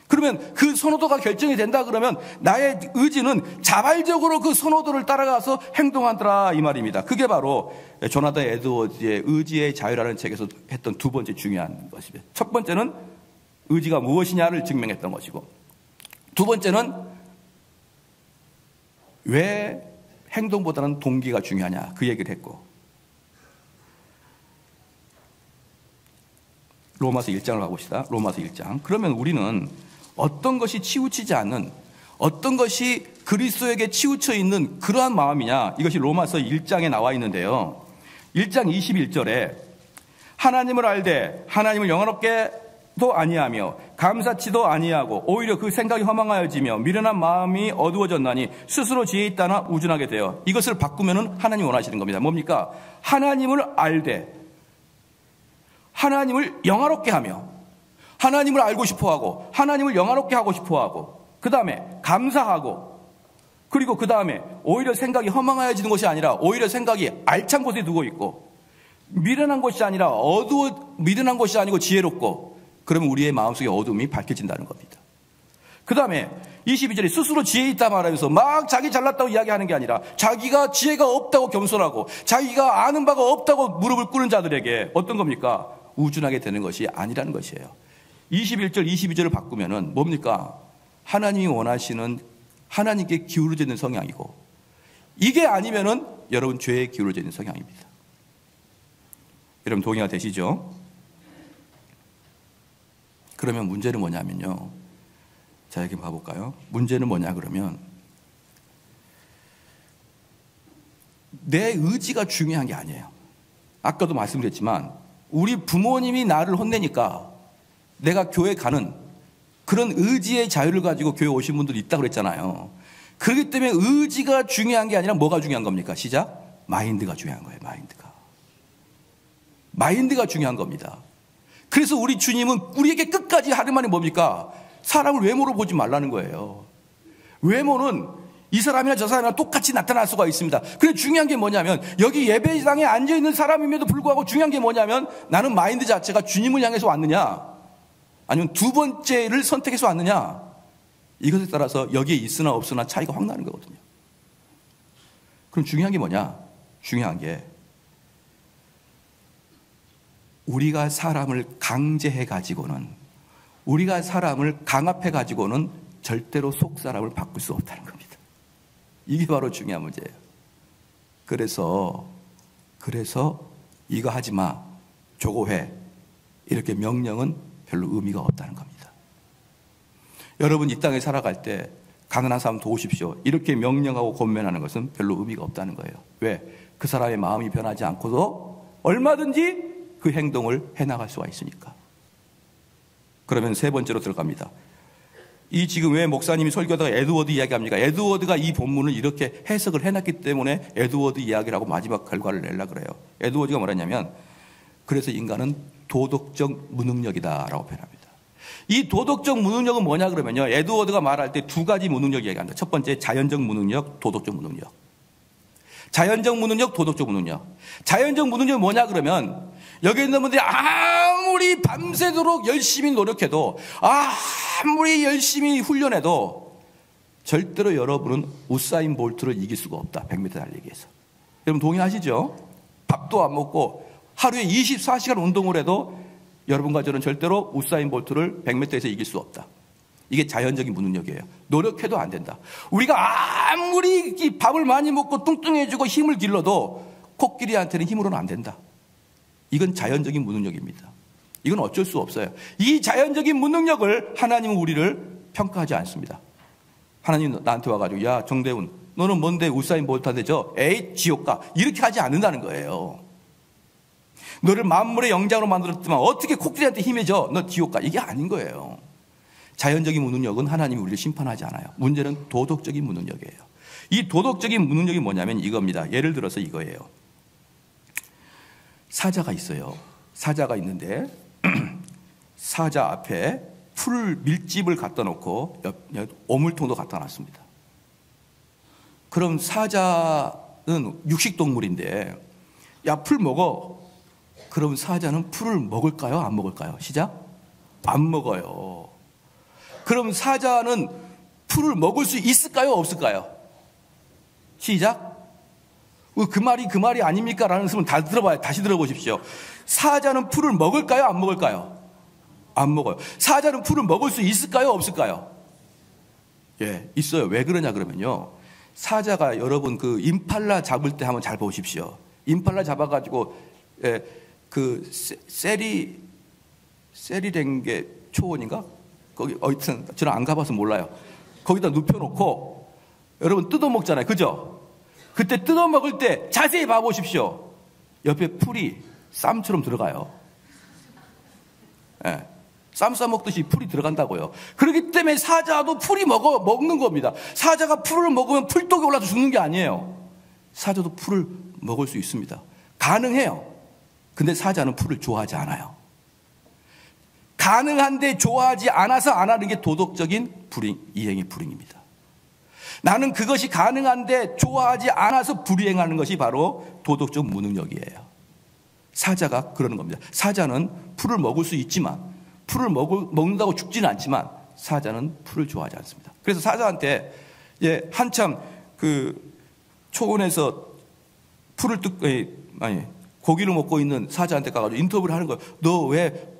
그러면 그 선호도가 결정이 된다 그러면 나의 의지는 자발적으로 그 선호도를 따라가서 행동하더라 이 말입니다. 그게 바로 조나단 에드워드의 의지의 자유라는 책에서 했던 두 번째 중요한 것입니다. 첫 번째는 의지가 무엇이냐를 증명했던 것이고 두 번째는 왜 행동보다는 동기가 중요하냐 그 얘기를 했고 로마서 1장을 가봅시다. 로마서 1장. 그러면 우리는 어떤 것이 치우치지 않는 어떤 것이 그리스도에게 치우쳐 있는 그러한 마음이냐 이것이 로마서 1장에 나와 있는데요. 1장 21절에 하나님을 알되 하나님을 영화롭게도 아니하며 감사치도 아니하고 오히려 그 생각이 허망하여지며 미련한 마음이 어두워졌나니 스스로 지혜 있다나 우준하게 되어 이것을 바꾸면은 하나님 원하시는 겁니다. 뭡니까? 하나님을 알되 하나님을 영화롭게 하며 하나님을 알고 싶어하고 하나님을 영화롭게 하고 싶어하고 그 다음에 감사하고 그리고 그 다음에 오히려 생각이 허망하여지는 것이 아니라 오히려 생각이 알찬 곳에 두고 있고 미련한 것이 아니라 미련한 것이 아니고 지혜롭고 그러면 우리의 마음속에 어둠이 밝혀진다는 겁니다. 그 다음에 22절에 스스로 지혜 있다 말하면서 막 자기 잘났다고 이야기하는 게 아니라 자기가 지혜가 없다고 겸손하고 자기가 아는 바가 없다고 무릎을 꿇는 자들에게 어떤 겁니까? 우준하게 되는 것이 아니라는 것이에요. 21절 22절을 바꾸면은 뭡니까? 하나님이 원하시는 하나님께 기울어져 있는 성향이고 이게 아니면은 여러분 죄에 기울어져 있는 성향입니다. 여러분 동의가 되시죠? 그러면 문제는 뭐냐면요. 자, 여기 봐볼까요? 문제는 뭐냐 그러면 내 의지가 중요한 게 아니에요. 아까도 말씀드렸지만 우리 부모님이 나를 혼내니까 내가 교회 가는 그런 의지의 자유를 가지고 교회 오신 분들이 있다고 그랬잖아요. 그렇기 때문에 의지가 중요한 게 아니라 뭐가 중요한 겁니까? 시작. 마인드가 중요한 거예요. 마인드가 중요한 겁니다. 그래서 우리 주님은 우리에게 끝까지 하는 말이 뭡니까? 사람을 외모로 보지 말라는 거예요. 외모는 이 사람이나 저 사람이나 똑같이 나타날 수가 있습니다. 근데 중요한 게 뭐냐면 여기 예배당에 앉아있는 사람임에도 불구하고 중요한 게 뭐냐면 나는 마인드 자체가 주님을 향해서 왔느냐 아니면 두 번째를 선택해서 왔느냐, 이것에 따라서 여기에 있으나 없으나 차이가 확 나는 거거든요. 그럼 중요한 게 뭐냐? 중요한 게 우리가 사람을 강제해 가지고는, 우리가 사람을 강압해 가지고는 절대로 속 사람을 바꿀 수 없다는 겁니다. 이게 바로 중요한 문제예요. 그래서 이거 하지 마, 저거 해, 이렇게 명령은 별로 의미가 없다는 겁니다. 여러분 이 땅에 살아갈 때 가난한 사람 도우십시오, 이렇게 명령하고 권면하는 것은 별로 의미가 없다는 거예요. 왜? 그 사람의 마음이 변하지 않고도 얼마든지 그 행동을 해나갈 수가 있으니까. 그러면 세 번째로 들어갑니다. 이 지금 왜 목사님이 설교하다가 에드워드 이야기합니까? 에드워드가 이 본문을 이렇게 해석을 해놨기 때문에 에드워드 이야기라고 마지막 결과를 내려고 그래요. 에드워드가 뭐랬냐면, 그래서 인간은 도덕적 무능력이다라고 표현합니다. 이 도덕적 무능력은 뭐냐 그러면요, 에드워드가 말할 때 두 가지 무능력 이야기합니다. 첫 번째 자연적 무능력, 도덕적 무능력. 자연적 무능력, 도덕적 무능력. 자연적 무능력이 뭐냐 그러면 여기 있는 분들이 아무리 밤새도록 열심히 노력해도, 아무리 열심히 훈련해도 절대로 여러분은 우사인 볼트를 이길 수가 없다. 100m 달리기에서. 여러분 동의하시죠? 밥도 안 먹고 하루에 24시간 운동을 해도 여러분과 저는 절대로 우사인 볼트를 100m에서 이길 수 없다. 이게 자연적인 무능력이에요. 노력해도 안 된다. 우리가 아무리 밥을 많이 먹고 뚱뚱해지고 힘을 길러도 코끼리한테는 힘으로는 안 된다. 이건 자연적인 무능력입니다. 이건 어쩔 수 없어요. 이 자연적인 무능력을 하나님은 우리를 평가하지 않습니다. 하나님 나한테 와가지고, 야 정대훈, 너는 뭔데 우사인 볼트한테 에이 지옥 가, 이렇게 하지 않는다는 거예요. 너를 만물의 영장으로 만들었지만 어떻게 코끼리한테 힘이 져, 너 지옥 가, 이게 아닌 거예요. 자연적인 무능력은 하나님이 우리를 심판하지 않아요. 문제는 도덕적인 무능력이에요. 이 도덕적인 무능력이 뭐냐면 이겁니다. 예를 들어서 이거예요. 사자가 있어요. 사자가 있는데 사자 앞에 풀 밀집을 갖다 놓고 오물통도 갖다 놨습니다. 그럼 사자는 육식동물인데, 야 풀 먹어. 그럼 사자는 풀을 먹을까요? 안 먹을까요? 시작. 안 먹어요. 그럼 사자는 풀을 먹을 수 있을까요? 없을까요? 시작. 그 말이 아닙니까? 라는 말씀을 다 들어봐요. 다시 들어보십시오. 사자는 풀을 먹을까요? 안 먹을까요? 안 먹어요. 사자는 풀을 먹을 수 있을까요? 없을까요? 예, 있어요. 왜 그러냐 그러면요, 사자가 여러분 그 임팔라 잡을 때 한번 잘 보십시오. 임팔라 잡아가지고 그 세리랭게 초원인가? 거기 어쨌든 저는 안 가봐서 몰라요. 거기다 눕혀놓고 여러분 뜯어먹잖아요. 그죠? 그때 뜯어먹을 때 자세히 봐보십시오. 옆에 풀이 쌈처럼 들어가요. 예, 쌈 싸먹듯이 풀이 들어간다고요. 그렇기 때문에 사자도 풀이 먹는 겁니다. 사자가 풀을 먹으면 풀독이 올라서 죽는 게 아니에요. 사자도 풀을 먹을 수 있습니다. 가능해요. 근데 사자는 풀을 좋아하지 않아요. 가능한데 좋아하지 않아서 안 하는 게 도덕적인 이행의 불행입니다. 나는 그것이 가능한데 좋아하지 않아서 불이행하는 것이 바로 도덕적 무능력이에요. 사자가 그러는 겁니다. 사자는 풀을 먹을 수 있지만, 풀을 먹는다고 죽지는 않지만 사자는 풀을 좋아하지 않습니다. 그래서 사자한테 한참 그 초원에서 풀을 고기를 먹고 있는 사자한테 가가지고 인터뷰를 하는 거예요. 너 왜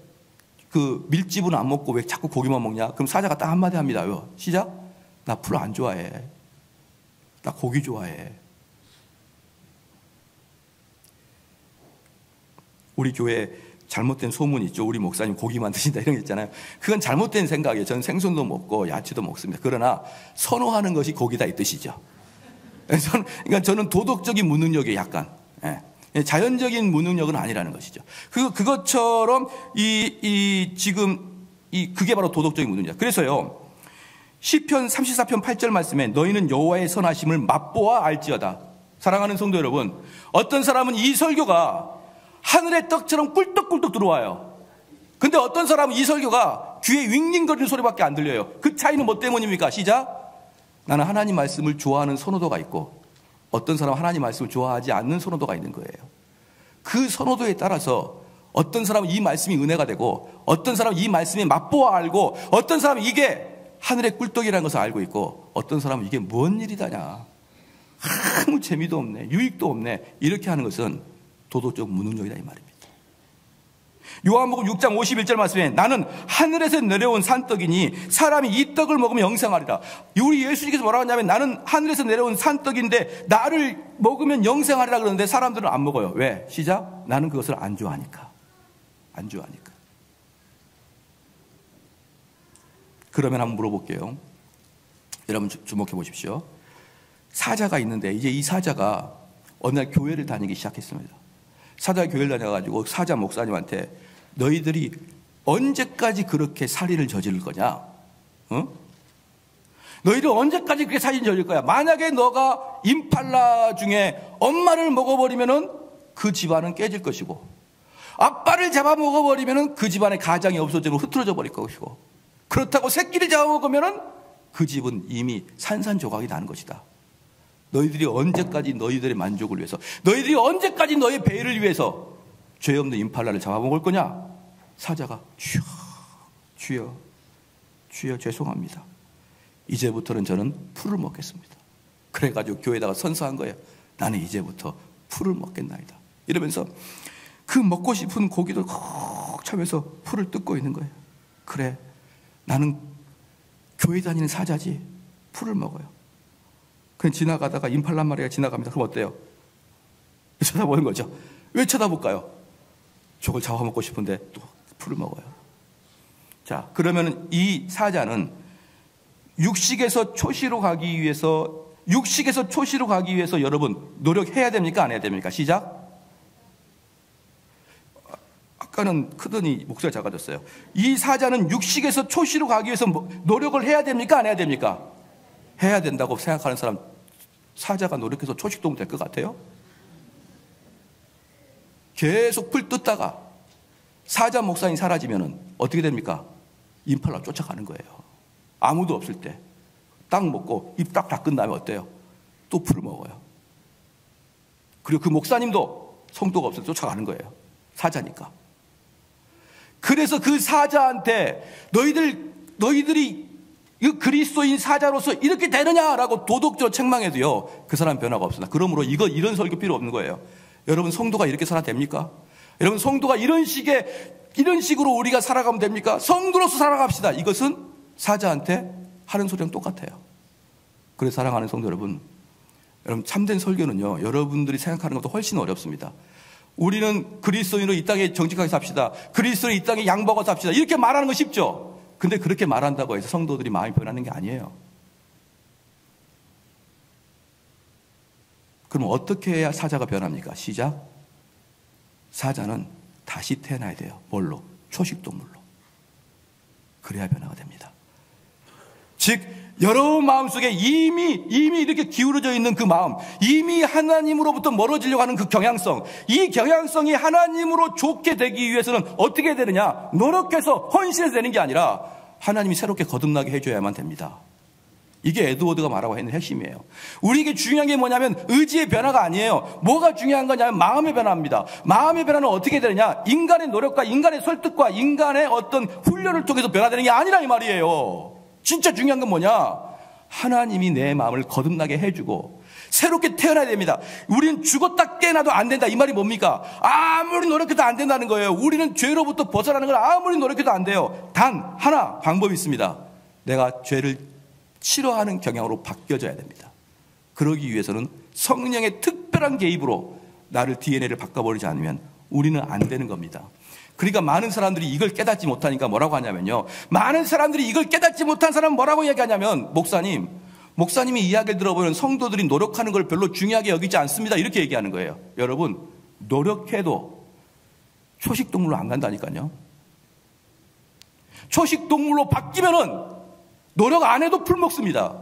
그 밀집은 안 먹고 왜 자꾸 고기만 먹냐? 그럼 사자가 딱 한마디 합니다. 시작. 나 풀 안 좋아해. 나 고기 좋아해. 우리 교회에 잘못된 소문이 있죠. 우리 목사님 고기만 드신다 이런 게 있잖아요. 그건 잘못된 생각이에요. 저는 생선도 먹고 야채도 먹습니다. 그러나 선호하는 것이 고기다 이 뜻이죠. 그러니까 저는 도덕적인 무능력이 약간, 자연적인 무능력은 아니라는 것이죠. 그것처럼 그게 바로 도덕적인 무능력. 그래서요, 시편 34편 8절 말씀에 너희는 여호와의 선하심을 맛보아 알지어다. 사랑하는 성도 여러분, 어떤 사람은 이 설교가 하늘의 떡처럼 꿀떡꿀떡 들어와요. 근데 어떤 사람은 이 설교가 귀에 윙윙거리는 소리밖에 안 들려요. 그 차이는 뭐 때문입니까? 시작. 나는 하나님 말씀을 좋아하는 선호도가 있고 어떤 사람은 하나님 말씀을 좋아하지 않는 선호도가 있는 거예요. 그 선호도에 따라서 어떤 사람은 이 말씀이 은혜가 되고 어떤 사람은 이 말씀이 맛보아 알고 어떤 사람은 이게 하늘의 꿀떡이라는 것을 알고 있고 어떤 사람은 이게 뭔 일이다냐, 아무 재미도 없네, 유익도 없네, 이렇게 하는 것은 도덕적 무능력이다 이 말입니다. 요한복음 6장 51절 말씀에 나는 하늘에서 내려온 산떡이니 사람이 이 떡을 먹으면 영생하리라. 우리 예수님께서 뭐라고 하냐면 나는 하늘에서 내려온 산떡인데 나를 먹으면 영생하리라 그러는데 사람들은 안 먹어요. 왜? 시작. 나는 그것을 안 좋아하니까. 안 좋아하니까. 그러면 한번 물어볼게요. 여러분 주목해 보십시오. 사자가 있는데 이제 이 사자가 어느 날 교회를 다니기 시작했습니다. 사자가 교회를 다녀가지고 사자 목사님한테 너희들이 언제까지 그렇게 살인을 저지를 거냐? 어? 너희들 언제까지 그렇게 살인을 저지를 거야? 만약에 너가 임팔라 중에 엄마를 먹어버리면은 그 집안은 깨질 것이고 아빠를 잡아먹어버리면은 그 집안의 가장이 없어지고 흐트러져 버릴 것이고 그렇다고 새끼를 잡아먹으면은 그 집은 이미 산산조각이 나는 것이다. 너희들이 언제까지 너희들의 만족을 위해서, 너희들이 언제까지 너의 배를 위해서 죄 없는 임팔라를 잡아먹을 거냐? 사자가 주여 죄송합니다. 이제부터는 저는 풀을 먹겠습니다. 그래가지고 교회에다가 선서한 거예요. 나는 이제부터 풀을 먹겠나이다. 이러면서 그 먹고 싶은 고기를 콕 차면서 풀을 뜯고 있는 거예요. 그래, 나는 교회 다니는 사자지. 풀을 먹어요. 그냥 지나가다가 임팔라 한 마리가 지나갑니다. 그럼 어때요? 쳐다보는 거죠. 왜 쳐다볼까요? 저걸 잡아먹고 싶은데 또 풀을 먹어요. 자, 그러면 이 사자는 육식에서 초시로 가기 위해서 여러분 노력해야 됩니까? 안 해야 됩니까? 시작. 아까는 크더니 목소리가 작아졌어요. 이 사자는 육식에서 초시로 가기 위해서 노력을 해야 됩니까? 안 해야 됩니까? 해야 된다고 생각하는 사람, 사자가 노력해서 초식동물 될 것 같아요? 계속 풀 뜯다가 사자 목상이 사라지면 어떻게 됩니까? 임팔라 쫓아가는 거예요. 아무도 없을 때 딱 먹고 입 딱 닦은 다음에 어때요? 또 풀을 먹어요. 그리고 그 목사님도 성도가 없을 때 쫓아가는 거예요. 사자니까. 그래서 그 사자한테 너희들이 그리스도인 사자로서 이렇게 되느냐라고 도덕적으로 책망해도요, 그 사람 변화가 없습니다. 그러므로 이런 설교 필요 없는 거예요. 여러분, 성도가 이렇게 살아도 됩니까? 여러분, 성도가 이런 식으로 우리가 살아가면 됩니까? 성도로서 살아갑시다. 이것은 사자한테 하는 소리랑 똑같아요. 그래서 사랑하는 성도 여러분, 참된 설교는요, 여러분들이 생각하는 것도 훨씬 어렵습니다. 우리는 그리스도인으로 이 땅에 정직하게 삽시다. 그리스도인으로 이 땅에 양보하고 삽시다. 이렇게 말하는 거 쉽죠? 근데 그렇게 말한다고 해서 성도들이 마음이 변하는 게 아니에요. 그럼 어떻게 해야 사자가 변합니까? 시작. 사자는 다시 태어나야 돼요. 뭘로? 초식동물로. 그래야 변화가 됩니다. 즉 여러분 마음속에 이미 이렇게 기울어져 있는 그 마음, 이미 하나님으로부터 멀어지려고 하는 그 경향성, 이 경향성이 하나님으로 좋게 되기 위해서는 어떻게 되느냐? 노력해서 헌신해서 되는 게 아니라 하나님이 새롭게 거듭나게 해줘야만 됩니다. 이게 에드워드가 말하고 있는 핵심이에요. 우리에게 중요한 게 뭐냐면 의지의 변화가 아니에요. 뭐가 중요한 거냐면 마음의 변화입니다. 마음의 변화는 어떻게 되느냐? 인간의 노력과 인간의 설득과 인간의 어떤 훈련을 통해서 변화되는 게 아니라 이 말이에요. 진짜 중요한 건 뭐냐? 하나님이 내 마음을 거듭나게 해주고 새롭게 태어나야 됩니다. 우리는 죽었다 깨어나도 안 된다. 이 말이 뭡니까? 아무리 노력해도 안 된다는 거예요. 우리는 죄로부터 벗어나는 걸 아무리 노력해도 안 돼요. 단 하나 방법이 있습니다. 내가 죄를 싫어하는 경향으로 바뀌어져야 됩니다. 그러기 위해서는 성령의 특별한 개입으로 나를 DNA를 바꿔버리지 않으면 우리는 안 되는 겁니다. 그러니까 많은 사람들이 이걸 깨닫지 못하니까 뭐라고 하냐면요, 많은 사람들이 이걸 깨닫지 못한 사람은 뭐라고 얘기하냐면 목사님이 이야기를 들어보면 성도들이 노력하는 걸 별로 중요하게 여기지 않습니다, 이렇게 얘기하는 거예요. 여러분, 노력해도 초식동물로 안 간다니까요. 초식동물로 바뀌면은 노력 안 해도 풀 먹습니다.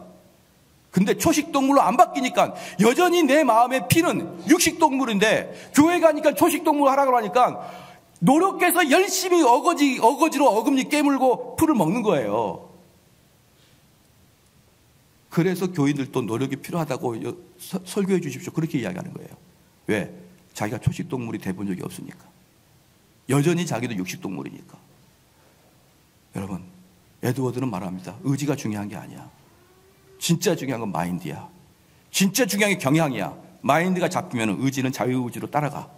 근데 초식동물로 안 바뀌니까 여전히 내 마음의 피는 육식동물인데 교회 가니까 초식동물 하라고 하니까 노력해서 열심히 어거지로 어금니 깨물고 풀을 먹는 거예요. 그래서 교인들도 노력이 필요하다고 설교해 주십시오. 그렇게 이야기하는 거예요. 왜? 자기가 초식동물이 돼본 적이 없으니까. 여전히 자기도 육식동물이니까. 여러분, 에드워드는 말합니다. 의지가 중요한 게 아니야. 진짜 중요한 건 마인드야. 진짜 중요한 게 경향이야. 마인드가 잡히면 의지는 자유의지로 따라가.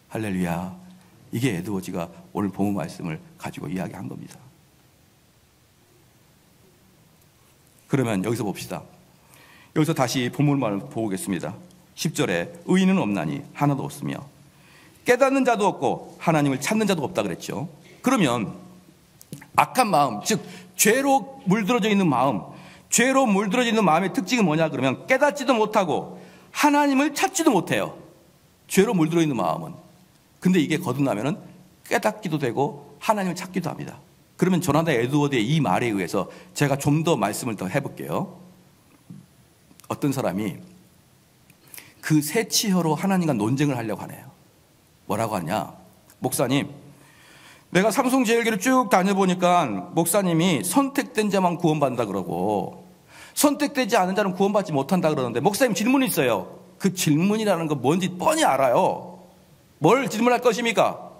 할렐루야. 이게 에드워즈가 오늘 본문 말씀을 가지고 이야기한 겁니다. 그러면 여기서 봅시다. 여기서 다시 본문을 보겠습니다. 10절에 의인은 없나니 하나도 없으며 깨닫는 자도 없고 하나님을 찾는 자도 없다 그랬죠. 그러면 악한 마음, 즉 죄로 물들어져 있는 마음, 죄로 물들어져 있는 마음의 특징이 뭐냐 그러면 깨닫지도 못하고 하나님을 찾지도 못해요. 죄로 물들어 있는 마음은. 근데 이게 거듭나면은 깨닫기도 되고 하나님을 찾기도 합니다. 그러면 조나단 에드워드의 이 말에 의해서 제가 좀 더 말씀을 더 해볼게요. 어떤 사람이 그 새 치혀로 하나님과 논쟁을 하려고 하네요. 뭐라고 하냐? 목사님, 내가 삼성제일교를 쭉 다녀보니까 목사님이 선택된 자만 구원받는다 그러고 선택되지 않은 자는 구원받지 못한다 그러는데 목사님 질문이 있어요. 그 질문이라는 건 뭔지 뻔히 알아요. 뭘 질문할 것입니까?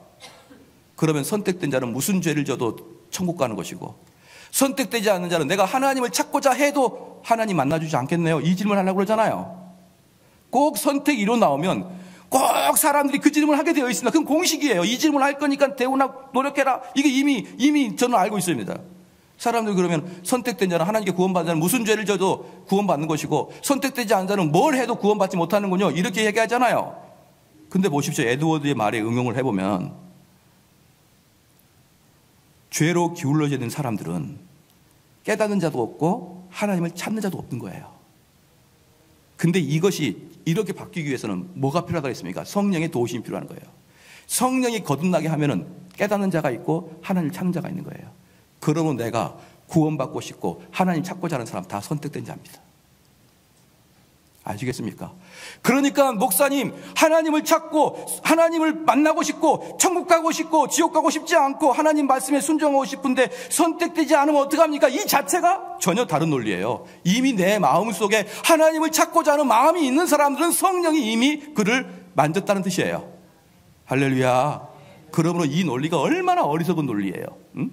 그러면 선택된 자는 무슨 죄를 져도 천국 가는 것이고 선택되지 않는 자는 내가 하나님을 찾고자 해도 하나님 만나주지 않겠네요. 이 질문을 하려고 그러잖아요. 꼭 선택 1호 나오면 꼭 사람들이 그 질문을 하게 되어 있습니다. 그건 공식이에요. 이 질문을 할 거니까 대우나 노력해라. 이게 이미 저는 알고 있습니다. 사람들이 그러면 선택된 자는 하나님께 구원받는 자는 무슨 죄를 져도 구원받는 것이고 선택되지 않은 자는 뭘 해도 구원받지 못하는군요. 이렇게 얘기하잖아요. 근데 보십시오. 에드워드의 말에 응용을 해보면 죄로 기울어져 있는 사람들은 깨닫는 자도 없고 하나님을 찾는 자도 없는 거예요. 근데 이것이 이렇게 바뀌기 위해서는 뭐가 필요하다고 했습니까? 성령의 도우심이 필요한 거예요. 성령이 거듭나게 하면은 깨닫는 자가 있고 하나님을 찾는 자가 있는 거예요. 그러면 내가 구원받고 싶고 하나님 찾고자 하는 사람 다 선택된 자입니다. 아시겠습니까? 그러니까 목사님, 하나님을 찾고 하나님을 만나고 싶고 천국 가고 싶고 지옥 가고 싶지 않고 하나님 말씀에 순종하고 싶은데 선택되지 않으면 어떡합니까? 이 자체가 전혀 다른 논리예요. 이미 내 마음속에 하나님을 찾고자 하는 마음이 있는 사람들은 성령이 이미 그를 만졌다는 뜻이에요. 할렐루야. 그러므로 이 논리가 얼마나 어리석은 논리예요. 응?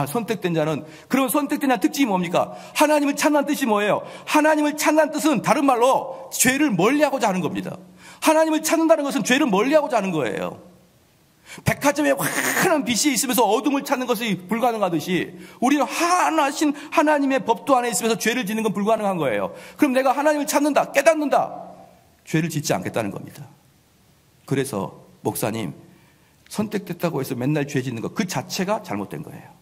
선택된 자는, 그럼 선택된 자의 특징이 뭡니까? 하나님을 찾는 뜻이 뭐예요? 하나님을 찾는 뜻은 다른 말로 죄를 멀리하고자 하는 겁니다. 하나님을 찾는다는 것은 죄를 멀리하고자 하는 거예요. 백화점에 환한 빛이 있으면서 어둠을 찾는 것이 불가능하듯이 우리는 하나신 하나님의 법도 안에 있으면서 죄를 짓는 건 불가능한 거예요. 그럼 내가 하나님을 찾는다, 깨닫는다, 죄를 짓지 않겠다는 겁니다. 그래서 목사님, 선택됐다고 해서 맨날 죄 짓는 것 그 자체가 잘못된 거예요.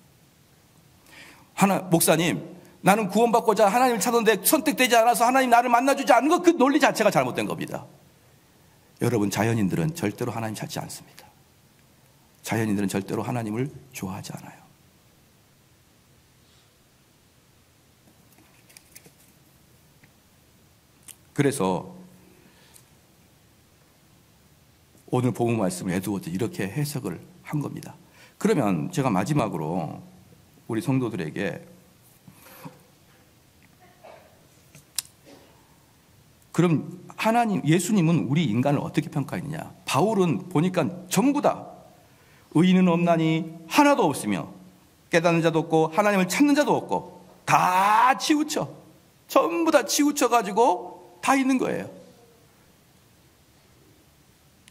목사님, 나는 구원받고자 하나님을 찾는데 선택되지 않아서 하나님 나를 만나주지 않는 것 그 논리 자체가 잘못된 겁니다. 여러분, 자연인들은 절대로 하나님 찾지 않습니다. 자연인들은 절대로 하나님을 좋아하지 않아요. 그래서 오늘 본문 말씀을 에드워드 이렇게 해석을 한 겁니다. 그러면 제가 마지막으로 우리 성도들에게 그럼 예수님은 우리 인간을 어떻게 평가했느냐? 바울은 보니까 전부 다 의인은 없나니 하나도 없으며 깨닫는 자도 없고 하나님을 찾는 자도 없고 다 치우쳐, 전부 다 치우쳐가지고 다 있는 거예요.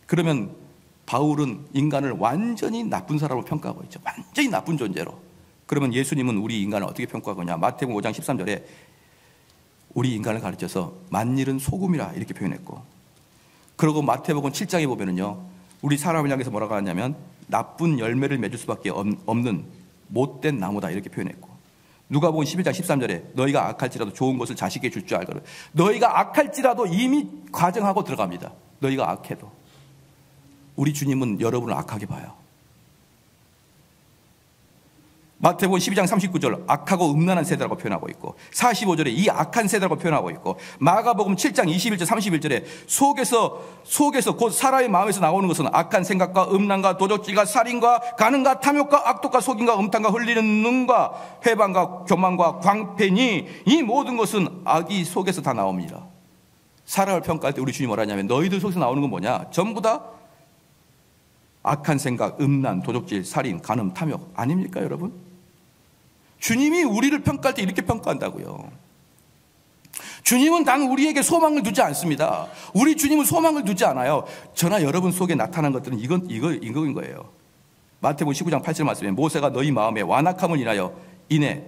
그러면 바울은 인간을 완전히 나쁜 사람으로 평가하고 있죠. 완전히 나쁜 존재로. 그러면 예수님은 우리 인간을 어떻게 평가하느냐? 마태복음 5장 13절에 우리 인간을 가르쳐서 만일은 소금이라 이렇게 표현했고, 그리고 마태복음 7장에 보면은요, 우리 사람을 향해서 뭐라고 하냐면 나쁜 열매를 맺을 수밖에 없는 못된 나무다 이렇게 표현했고, 누가복음 11장 13절에 너희가 악할지라도 좋은 것을 자식에게 줄 줄 알거든. 너희가 악할지라도 이미 과정하고 들어갑니다. 너희가 악해도. 우리 주님은 여러분을 악하게 봐요. 마태복음 12장 39절 악하고 음란한 세대라고 표현하고 있고 45절에 이 악한 세대라고 표현하고 있고 마가복음 7장 21절 31절에 속에서 곧 사람의 마음에서 나오는 것은 악한 생각과 음란과 도적질과 살인과 간음과 탐욕과 악독과 속임과 음탕과 흘리는 눈과 회방과 교만과 광패니 이 모든 것은 악이 속에서 다 나옵니다. 사람을 평가할 때 우리 주님 뭐라 하냐면 너희들 속에서 나오는 건 뭐냐? 전부 다 악한 생각, 음란, 도적질, 살인, 간음, 탐욕 아닙니까 여러분? 주님이 우리를 평가할 때 이렇게 평가한다고요. 주님은 단 우리에게 소망을 두지 않습니다. 우리 주님은 소망을 두지 않아요. 저나 여러분 속에 나타난 것들은 이거인 거예요. 마태복음 19장 8절 말씀에 모세가 너희 마음에 완악함을 인해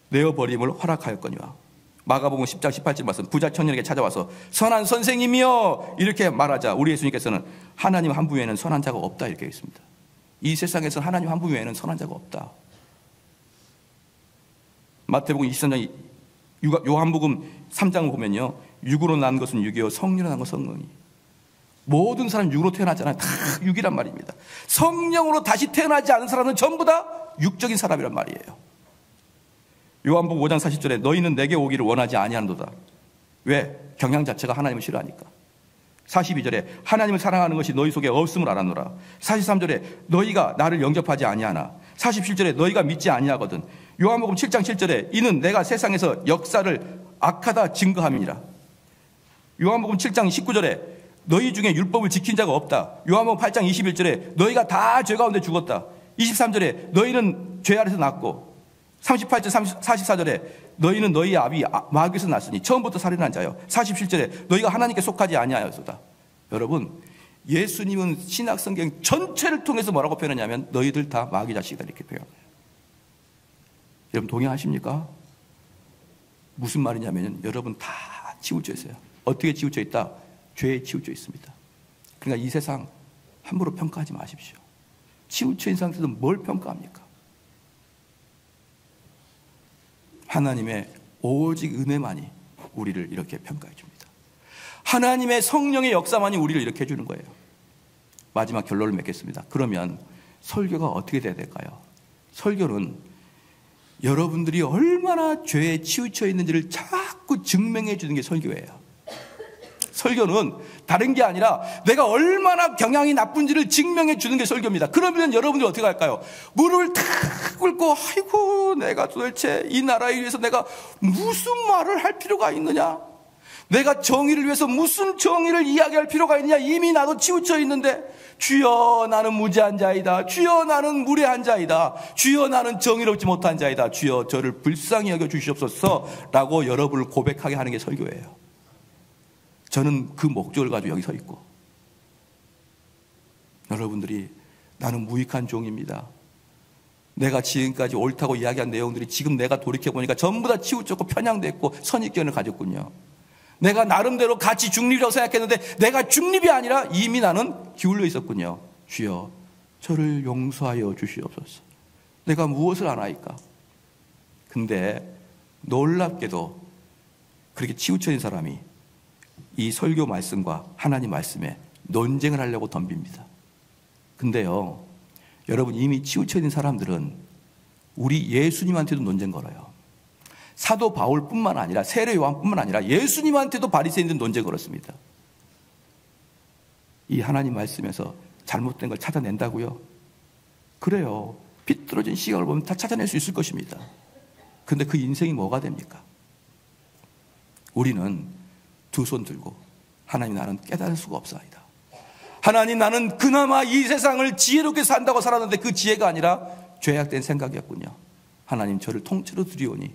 내어버림을 허락하였거니와 마가복음 10장 18절 말씀 부자 청년에게 찾아와서 선한 선생님이여 이렇게 말하자 우리 예수님께서는 하나님 한 분 외에는 선한 자가 없다 이렇게 했습니다. 이 세상에서 하나님 한 분 외에는 선한 자가 없다. 마태복음 23장 요한복음 3장을 보면요 육으로 난 것은 육이요 성령으로 난 것은 성령이. 모든 사람 육으로 태어나잖아요. 다 육이란 말입니다. 성령으로 다시 태어나지 않은 사람은 전부 다 육적인 사람이란 말이에요. 요한복음 5장 40절에 너희는 내게 오기를 원하지 아니하는도다. 왜? 경향 자체가 하나님을 싫어하니까. 42절에 하나님을 사랑하는 것이 너희 속에 없음을 알았노라. 43절에 너희가 나를 영접하지 아니하나. 47절에 너희가 믿지 아니하거든. 요한복음 7장 7절에 이는 내가 세상에서 역사를 악하다 증거함이니라. 요한복음 7장 19절에 너희 중에 율법을 지킨 자가 없다. 요한복음 8장 21절에 너희가 다 죄 가운데 죽었다. 23절에 너희는 죄 아래서 났고 38절 44절에 너희는 너희 아비 마귀에서 났으니 처음부터 살인한 자요. 47절에 너희가 하나님께 속하지 아니하였도다. 여러분 예수님은 신약 성경 전체를 통해서 뭐라고 표현하냐면 너희들 다 마귀 자식이다 이렇게 표현해요. 여러분 동의하십니까? 무슨 말이냐면 여러분 다 치우쳐 있어요. 어떻게 치우쳐 있다? 죄에 치우쳐 있습니다. 그러니까 이 세상 함부로 평가하지 마십시오. 치우쳐 있는 상태에서 뭘 평가합니까? 하나님의 오직 은혜만이 우리를 이렇게 평가해 줍니다. 하나님의 성령의 역사만이 우리를 이렇게 해주는 거예요. 마지막 결론을 맺겠습니다. 그러면 설교가 어떻게 돼야 될까요? 설교는 여러분들이 얼마나 죄에 치우쳐 있는지를 자꾸 증명해 주는 게 설교예요. 설교는 다른 게 아니라 내가 얼마나 경향이 나쁜지를 증명해 주는 게 설교입니다. 그러면 여러분들이 어떻게 할까요? 무릎을 탁 꿇고 아이고 내가 도대체 이 나라에 위해서 내가 무슨 말을 할 필요가 있느냐? 내가 정의를 위해서 무슨 정의를 이야기할 필요가 있느냐? 이미 나도 치우쳐 있는데 주여 나는 무지한 자이다. 주여 나는 무례한 자이다. 주여 나는 정의롭지 못한 자이다. 주여 저를 불쌍히 여겨 주시옵소서 라고 여러분을 고백하게 하는 게 설교예요. 저는 그 목적을 가지고 여기 서 있고 여러분들이 나는 무익한 종입니다. 내가 지금까지 옳다고 이야기한 내용들이 지금 내가 돌이켜보니까 전부 다 치우쳤고 편향됐고 선입견을 가졌군요. 내가 나름대로 가치 중립이라고 생각했는데 내가 중립이 아니라 이미 나는 기울여 있었군요. 주여 저를 용서하여 주시옵소서. 내가 무엇을 아나이까? 근데 놀랍게도 그렇게 치우쳐 있는 사람이 이 설교 말씀과 하나님 말씀에 논쟁을 하려고 덤빕니다. 근데요 여러분 이미 치우쳐 있는 사람들은 우리 예수님한테도 논쟁 걸어요. 사도 바울뿐만 아니라 세례 요한뿐만 아니라 예수님한테도 바리새인들은 논쟁 걸었습니다. 이 하나님 말씀에서 잘못된 걸 찾아낸다고요? 그래요. 비뚤어진 시각을 보면 다 찾아낼 수 있을 것입니다. 그런데 그 인생이 뭐가 됩니까? 우리는 두 손 들고 하나님 나는 깨달을 수가 없사이다. 하나님 나는 그나마 이 세상을 지혜롭게 산다고 살았는데 그 지혜가 아니라 죄악된 생각이었군요. 하나님 저를 통째로 드리오니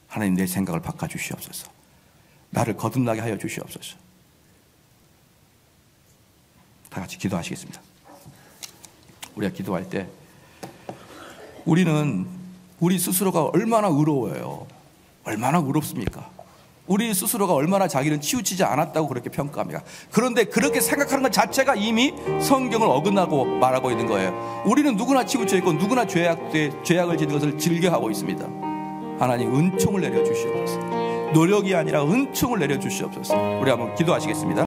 하나님 내 생각을 바꿔주시옵소서. 나를 거듭나게 하여 주시옵소서. 다 같이 기도하시겠습니다. 우리가 기도할 때 우리는 우리 스스로가 얼마나 의로워요. 얼마나 의롭습니까? 우리 스스로가 얼마나 자기는 치우치지 않았다고 그렇게 평가합니까? 그런데 그렇게 생각하는 것 자체가 이미 성경을 어긋나고 말하고 있는 거예요. 우리는 누구나 치우쳐 있고 누구나 죄악을 짓는 것을 즐겨하고 있습니다. 하나님 은총을 내려주시옵소서. 노력이 아니라 은총을 내려주시옵소서. 우리 한번 기도하시겠습니다.